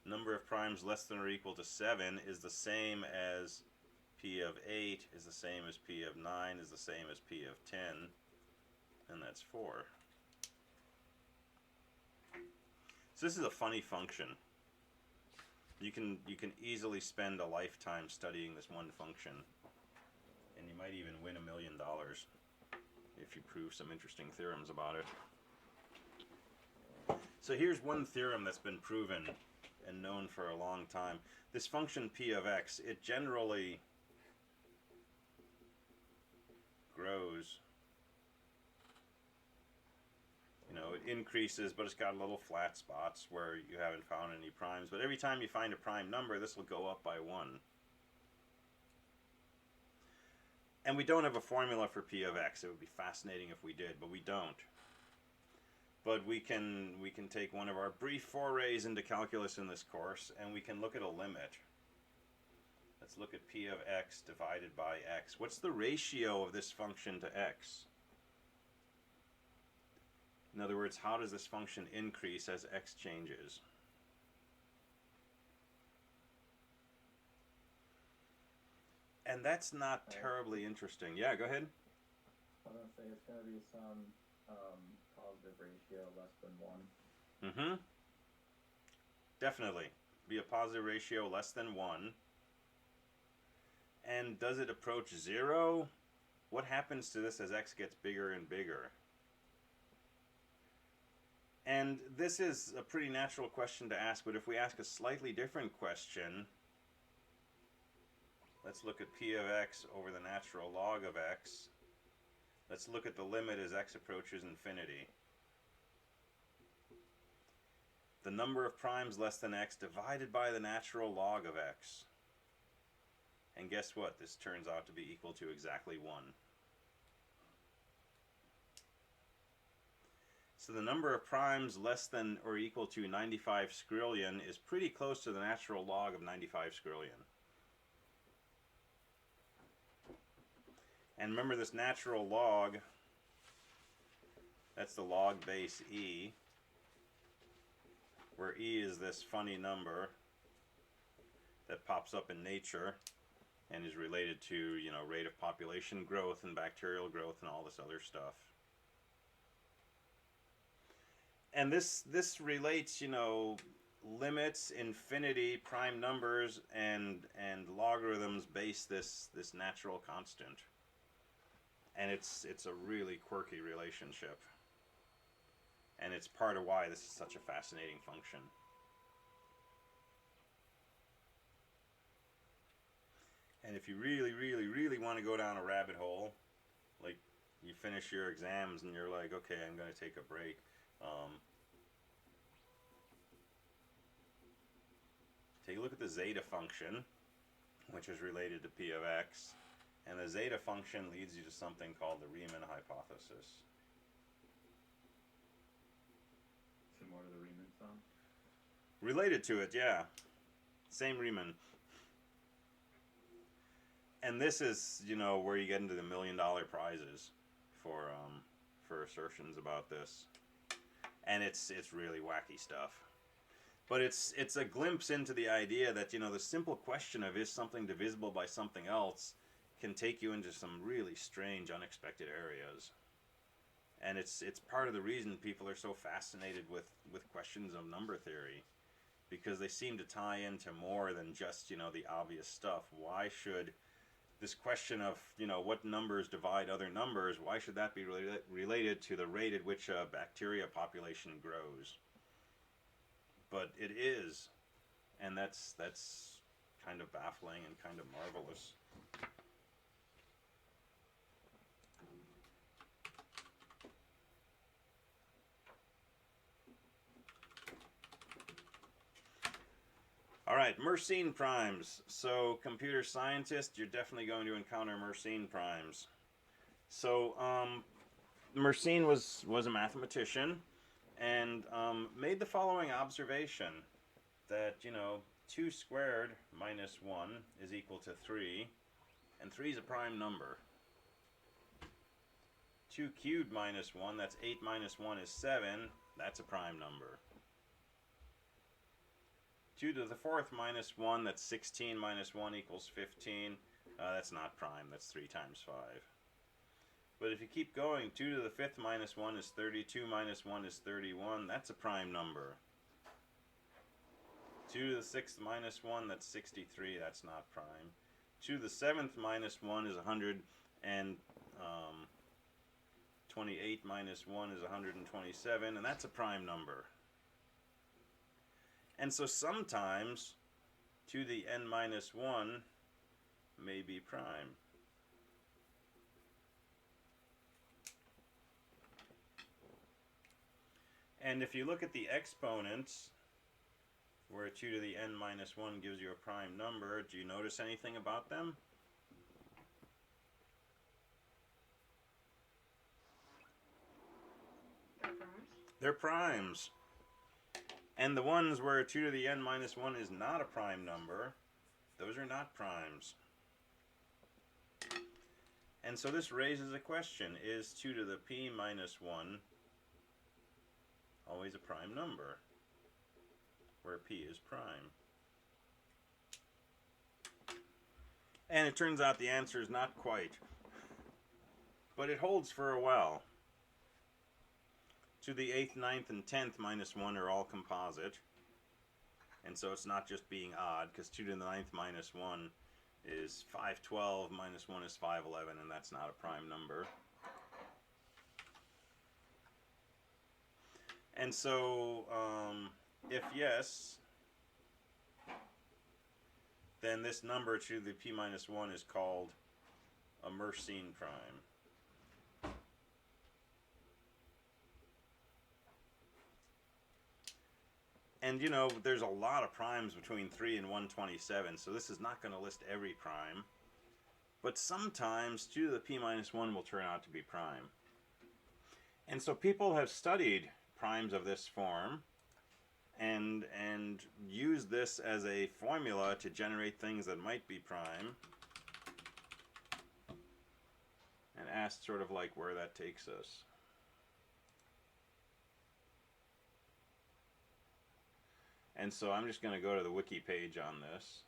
Number of primes less than or equal to 7 is the same as P of 8 is the same as P of 9 is the same as P of 10, and that's 4. So this is a funny function. You can easily spend a lifetime studying this one function, and you might even win $1 million if you prove some interesting theorems about it. So here's one theorem that's been proven and known for a long time. This function P of x, it generally grows. You know, it increases, but it's got little flat spots where you haven't found any primes. But every time you find a prime number, this will go up by 1. And we don't have a formula for P of x. It would be fascinating if we did, but we don't. But we can take one of our brief forays into calculus in this course, and we can look at a limit. Let's look at P of x divided by x. What's the ratio of this function to x? In other words, how does this function increase as x changes? And that's not terribly interesting. Yeah, go ahead. I was going to say it's going to be some positive ratio less than 1. Mm-hmm. Definitely. Be a positive ratio less than 1. And does it approach 0? What happens to this as x gets bigger and bigger? And this is a pretty natural question to ask, but if we ask a slightly different question, let's look at p of x over the natural log of x. Let's look at the limit as x approaches infinity. The number of primes less than x divided by the natural log of x. And guess what? This turns out to be equal to exactly 1. So the number of primes less than or equal to 95 skrillion is pretty close to the natural log of 95 skrillion. And remember this natural log, that's the log base e, where e is this funny number that pops up in nature and is related to, you know, rate of population growth and bacterial growth and all this other stuff. And this relates, you know, limits, infinity, prime numbers, and logarithms base this natural constant. And it's a really quirky relationship. And it's part of why this is such a fascinating function. And if you really, really, really want to go down a rabbit hole, like you finish your exams and you're like, okay, I'm going to take a break. Take a look at the zeta function, which is related to p of x. And the zeta function leads you to something called the Riemann hypothesis. Similar to the Riemann sum? Related to it, yeah. Same Riemann. And this is, you know, where you get into the $1 million prizes for assertions about this. And it's really wacky stuff. But it's a glimpse into the idea that, you know, the simple question of is something divisible by something else can take you into some really strange, unexpected areas. And it's part of the reason people are so fascinated with questions of number theory, because they seem to tie into more than just, you know, the obvious stuff. Why should this question of, you know, what numbers divide other numbers, why should that be related to the rate at which a bacteria population grows? But it is, and that's kind of baffling and kind of marvelous. All right, Mersenne Primes. So, computer scientist, you're definitely going to encounter Mersenne Primes. So, Mersenne was a mathematician and made the following observation, that, you know, 2 squared minus 1 is equal to 3, and 3 is a prime number. 2 cubed minus 1, that's 8 minus 1 is 7, that's a prime number. 2 to the 4th minus 1, that's 16 minus 1 equals 15. That's not prime, that's 3 times 5. But if you keep going, 2 to the 5th minus 1 is 32 minus 1 is 31. That's a prime number. 2 to the 6th minus 1, that's 63. That's not prime. 2 to the 7th minus 1 is 100, and 28 minus 1 is 127, and that's a prime number. And so sometimes 2 to the n minus 1 may be prime. And if you look at the exponents, where 2 to the n minus 1 gives you a prime number, do you notice anything about them? They're primes. And the ones where 2 to the n minus 1 is not a prime number, those are not primes. And so this raises a question, is 2 to the p minus 1 always a prime number, where p is prime? And it turns out the answer is not quite. But it holds for a while. 2 to the 8th, 9th, and 10th minus 1 are all composite. And so it's not just being odd, because 2 to the 9th minus 1 is 512, minus 1 is 511, and that's not a prime number. And so, if yes, then this number to the p minus 1 is called a Mersenne prime. And, you know, there's a lot of primes between 3 and 127, so this is not going to list every prime. But sometimes 2 to the p minus 1 will turn out to be prime. And so people have studied primes of this form and used this as a formula to generate things that might be prime. And asked sort of like where that takes us. And so I'm just going to go to the wiki page on this.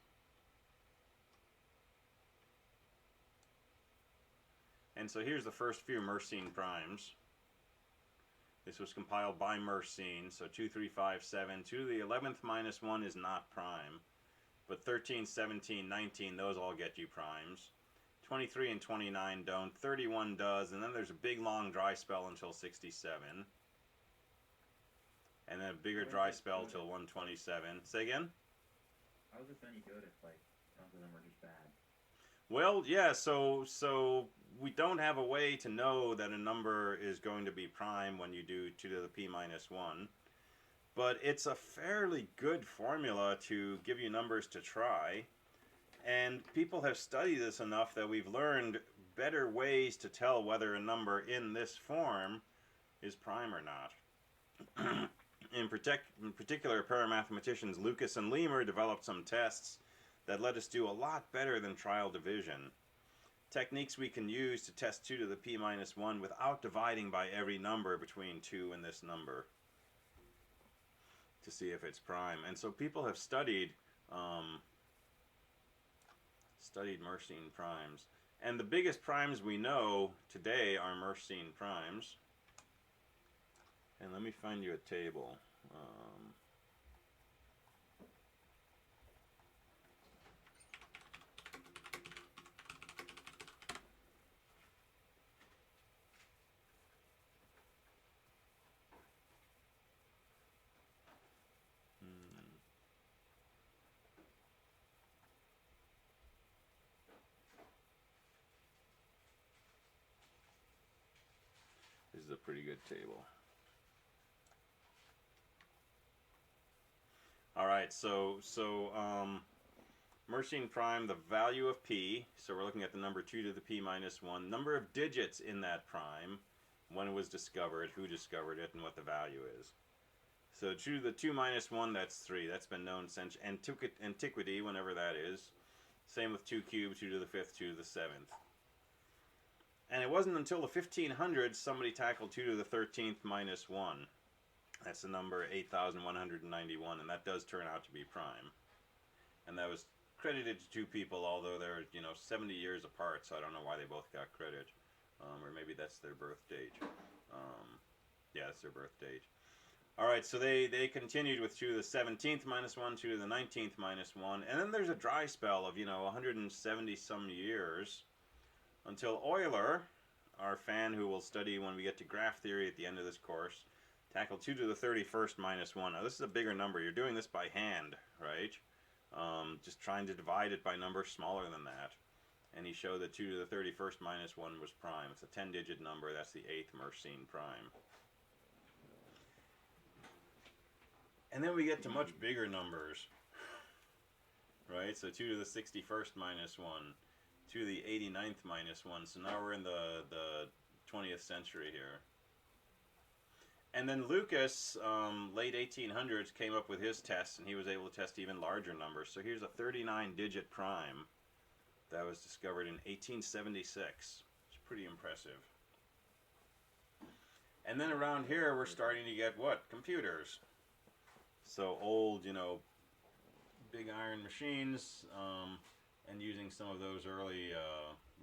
And so here's the first few Mersenne primes. This was compiled by Mersenne, so 2357. 2 to the 11th minus 1 is not prime. But 13, 17, 19, those all get you primes. 23 and 29 don't. 31 does, and then there's a big long dry spell until 67. And then a bigger dry spell till 127. Say again? How is this any good if, like, tons of them are just bad? Well, yeah, so we don't have a way to know that a number is going to be prime when you do 2 to the p minus 1. But it's a fairly good formula to give you numbers to try. And people have studied this enough that we've learned better ways to tell whether a number in this form is prime or not. In particular, paramathematicians Lucas and Lemur developed some tests that let us do a lot better than trial division. Techniques we can use to test 2 to the p minus 1 without dividing by every number between 2 and this number to see if it's prime. And so people have studied Mersenne primes. And the biggest primes we know today are Mersenne primes. And let me find you a table. This is a pretty good table. Alright, so Mersenne prime, the value of p, so we're looking at the number 2 to the p minus 1, number of digits in that prime, when it was discovered, who discovered it, and what the value is. So 2 to the 2 minus 1, that's 3. That's been known since antiquity, whenever that is. Same with 2 cubed, 2 to the 5th, 2 to the 7th. And it wasn't until the 1500s somebody tackled 2 to the 13th minus 1. That's the number 8,191, and that does turn out to be prime. And that was credited to 2 people, although they're 70 years apart, so I don't know why they both got credit. Or maybe that's their birth date. Yeah, that's their birth date. Alright, so they continued with 2 to the 17th minus 1, 2 to the 19th minus 1, and then there's a dry spell of 170 some years until Euler, our fan who we'll study when we get to graph theory at the end of this course, tackled 2 to the 31st minus 1. Now this is a bigger number. You're doing this by hand, right? Just trying to divide it by numbers smaller than that. And he showed that 2 to the 31st minus 1 was prime. It's a 10-digit number. That's the 8th Mersenne prime. And then we get to much bigger numbers, right? So 2 to the 61st minus 1, 2 to the 89th minus 1. So now we're in the 20th century here. And then Lucas, late 1800s, came up with his tests, and he was able to test even larger numbers. So here's a 39-digit prime that was discovered in 1876. It's pretty impressive. And then around here, we're starting to get what? Computers. So old, big iron machines, and using some of those early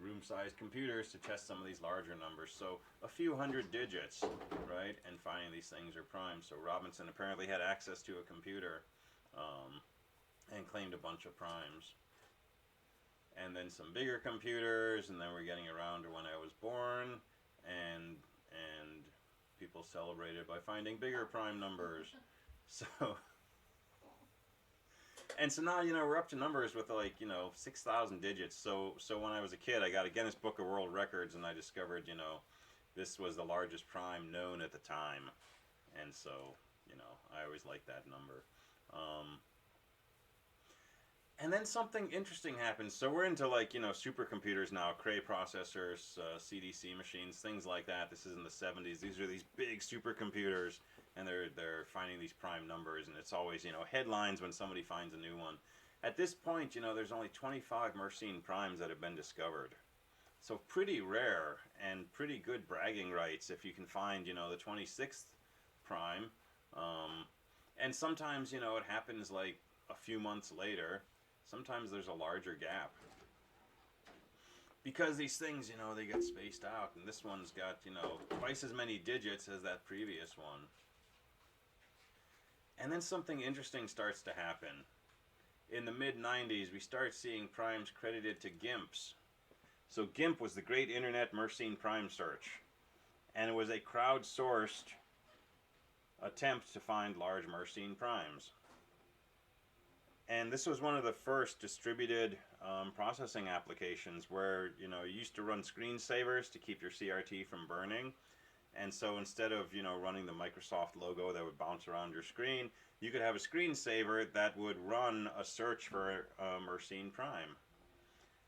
room-sized computers to test some of these larger numbers. So a few hundred digits, right? And finding these things are prime. So Robinson apparently had access to a computer and claimed a bunch of primes. And then some bigger computers, and then we're getting around to when I was born, and people people celebrated by finding bigger prime numbers. So, and so now, we're up to numbers with 6,000 digits. So when I was a kid, I got a Guinness Book of World Records, and I discovered, this was the largest prime known at the time. And so, I always liked that number. And then something interesting happens. So we're into supercomputers now, Cray processors, CDC machines, things like that. This is in the 70s. These are these big supercomputers, and they're finding these prime numbers, and it's always, headlines when somebody finds a new one. At this point, there's only 25 Mersenne Primes that have been discovered. So pretty rare and pretty good bragging rights if you can find, the 26th prime. And sometimes, it happens like a few months later. Sometimes there's a larger gap. Because these things, they get spaced out, and this one's got, twice as many digits as that previous one. And then something interesting starts to happen. In the mid-90s, we start seeing primes credited to GIMPs. So GIMP was the Great Internet Mersenne Prime Search. And it was a crowdsourced attempt to find large Mersenne primes. And this was one of the first distributed processing applications where, you used to run screensavers to keep your CRT from burning. And so instead of, running the Microsoft logo that would bounce around your screen, you could have a screensaver that would run a search for Mersenne Prime.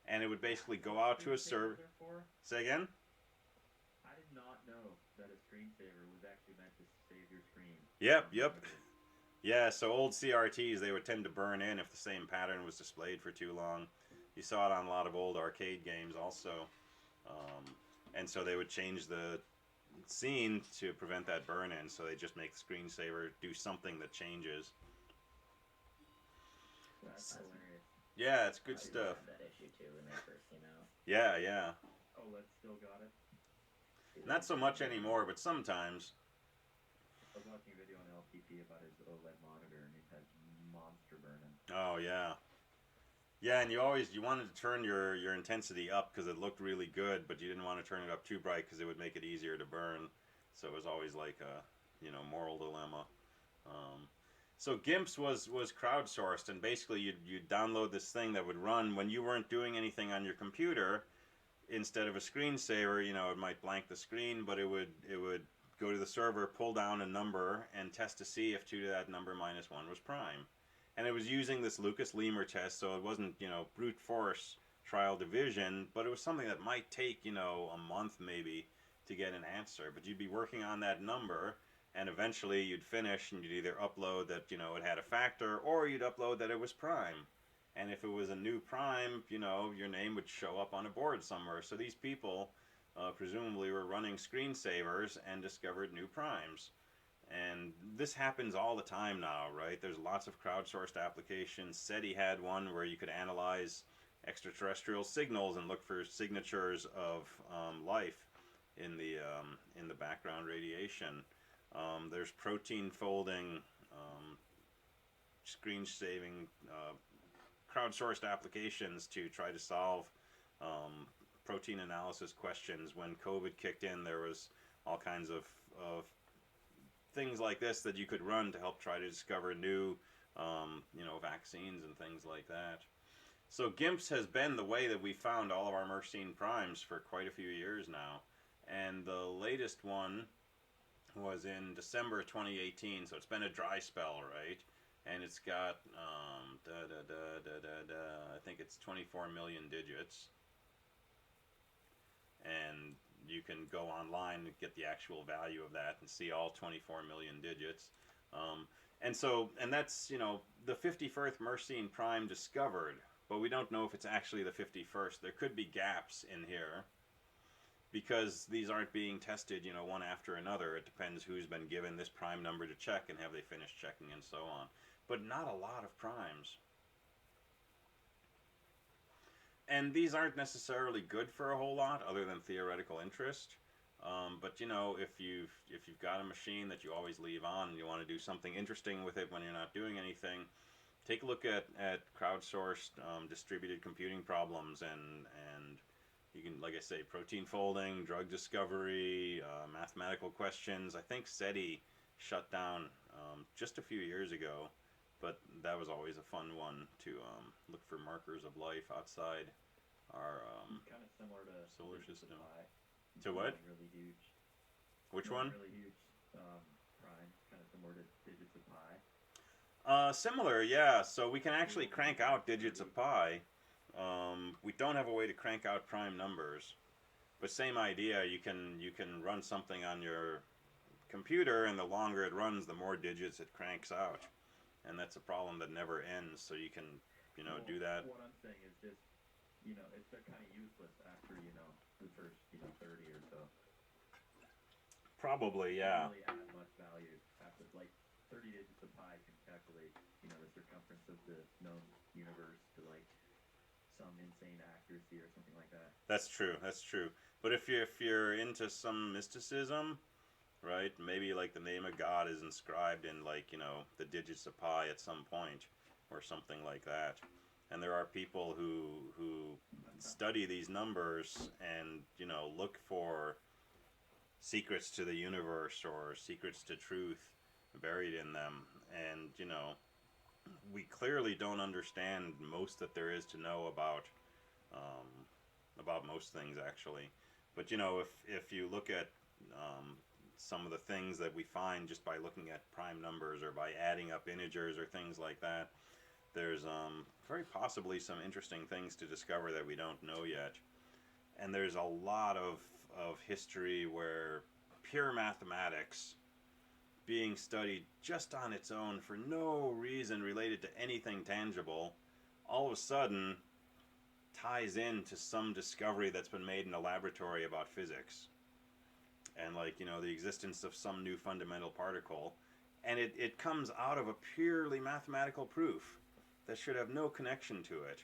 And it would basically go out to a server. Say again? I did not know that a screensaver was actually meant to save your screen. Yep. Yeah, so old CRTs, they would tend to burn in if the same pattern was displayed for too long. You saw it on a lot of old arcade games also. And so they would change the scene to prevent that burn-in, so they just make the screensaver do something that changes. That's hilarious. Yeah, it's good stuff. Had that issue too when they first came out. Yeah. OLED still got it? Not so much anymore, but sometimes. I was watching a video on LTP about his OLED monitor, and it had monster burn-in. Oh, yeah. Yeah, and you wanted to turn your intensity up because it looked really good, but you didn't want to turn it up too bright because it would make it easier to burn. So it was always like a, moral dilemma. So GIMPs was crowdsourced, and basically you'd download this thing that would run when you weren't doing anything on your computer. Instead of a screensaver, it might blank the screen, but it would go to the server, pull down a number, and test to see if 2 to that number minus 1 was prime. And it was using this Lucas-Lemur test, so it wasn't, brute force trial division, but it was something that might take, a month maybe to get an answer. But you'd be working on that number, and eventually you'd finish, and you'd either upload that, it had a factor, or you'd upload that it was prime. And if it was a new prime, your name would show up on a board somewhere. So these people presumably were running screensavers and discovered new primes. And this happens all the time now, right? There's lots of crowdsourced applications. SETI had one where you could analyze extraterrestrial signals and look for signatures of life in the background radiation. There's protein folding, screen saving, crowdsourced applications to try to solve protein analysis questions. When COVID kicked in, there was all kinds of things like this that you could run to help try to discover new, vaccines and things like that. So GIMPs has been the way that we found all of our Mersenne primes for quite a few years now. And the latest one was in December 2018, so it's been a dry spell, right? And it's got, I think it's 24 million digits. And you can go online and get the actual value of that and see all 24 million digits. And that's, the 51st Mersenne prime discovered, but we don't know if it's actually the 51st. There could be gaps in here because these aren't being tested, one after another. It depends who's been given this prime number to check and have they finished checking and so on. But not a lot of primes. And these aren't necessarily good for a whole lot other than theoretical interest. But if you've got a machine that you always leave on and you want to do something interesting with it when you're not doing anything, take a look at crowdsourced distributed computing problems and You can, like I say, protein folding, drug discovery, mathematical questions. I think SETI shut down just a few years ago, but that was always a fun one to look for markers of life outside our kind of similar to solar digits of system. pi. To what? Really huge. Which one? Really huge primes, kind of similar to digits of pi. Similar, yeah. So we can actually crank out digits of pi. We don't have a way to crank out prime numbers, but same idea. You can run something on your computer, and the longer it runs, the more digits it cranks out, and that's a problem that never ends. So you can, do that. What I'm saying is just, it's kind of useless after the first 30 or so. Probably, yeah. Doesn't really add much value after 30 digits of pi can calculate the circumference of the known universe to some insane accuracy or something like that. That's true. That's true. But if you're into some mysticism, right? Maybe like the name of God is inscribed in the digits of pi at some point, or something like that. And there are people who study these numbers and look for secrets to the universe or secrets to truth buried in them. And we clearly don't understand most that there is to know about most things, actually. But if you look at some of the things that we find just by looking at prime numbers or by adding up integers or things like that, there's very possibly some interesting things to discover that we don't know yet. And there's a lot of history where pure mathematics being studied just on its own for no reason related to anything tangible, all of a sudden ties into some discovery that's been made in a laboratory about physics. And the existence of some new fundamental particle. And it comes out of a purely mathematical proof that should have no connection to it.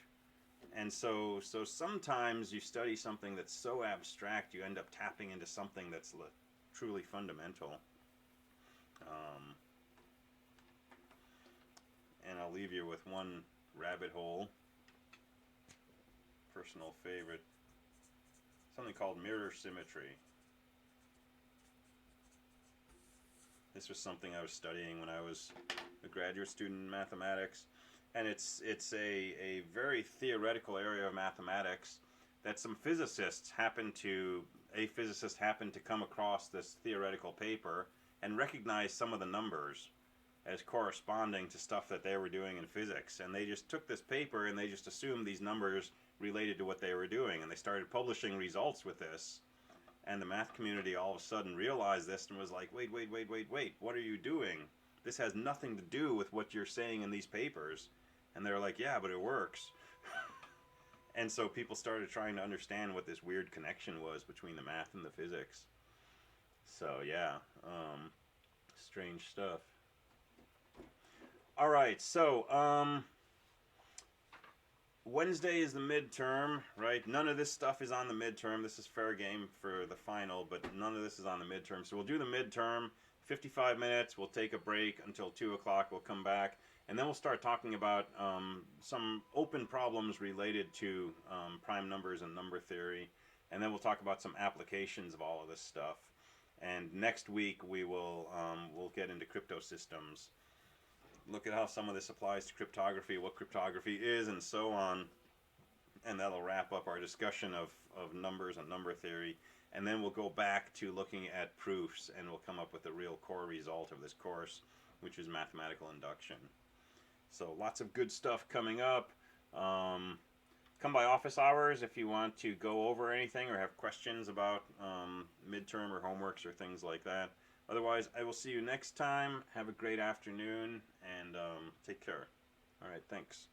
And so sometimes you study something that's so abstract, you end up tapping into something that's truly fundamental. And I'll leave you with one rabbit hole, personal favorite, something called mirror symmetry. This was something I was studying when I was a graduate student in mathematics. And it's a very theoretical area of mathematics that some physicists happened to come across this theoretical paper and recognize some of the numbers as corresponding to stuff that they were doing in physics. And they just took this paper and they just assumed these numbers related to what they were doing. And they started publishing results with this. And the math community all of a sudden realized this and was like, wait, what are you doing? This has nothing to do with what you're saying in these papers. And they're like, yeah, but it works. And so people started trying to understand what this weird connection was between the math and the physics. So yeah, strange stuff. All right, so Wednesday is the midterm, right? None of this stuff is on the midterm. This is fair game for the final, but none of this is on the midterm. So we'll do the midterm, 55 minutes. We'll take a break until 2 o'clock. We'll come back. And then we'll start talking about some open problems related to prime numbers and number theory. And then we'll talk about some applications of all of this stuff. And next week we will we'll get into crypto systems. Look at how some of this applies to cryptography, what cryptography is, and so on. And that'll wrap up our discussion of numbers and number theory. And then we'll go back to looking at proofs, and we'll come up with the real core result of this course, which is mathematical induction. So lots of good stuff coming up. Come by office hours if you want to go over anything or have questions about midterm or homeworks or things like that. Otherwise, I will see you next time. Have a great afternoon, and take care. All right, thanks.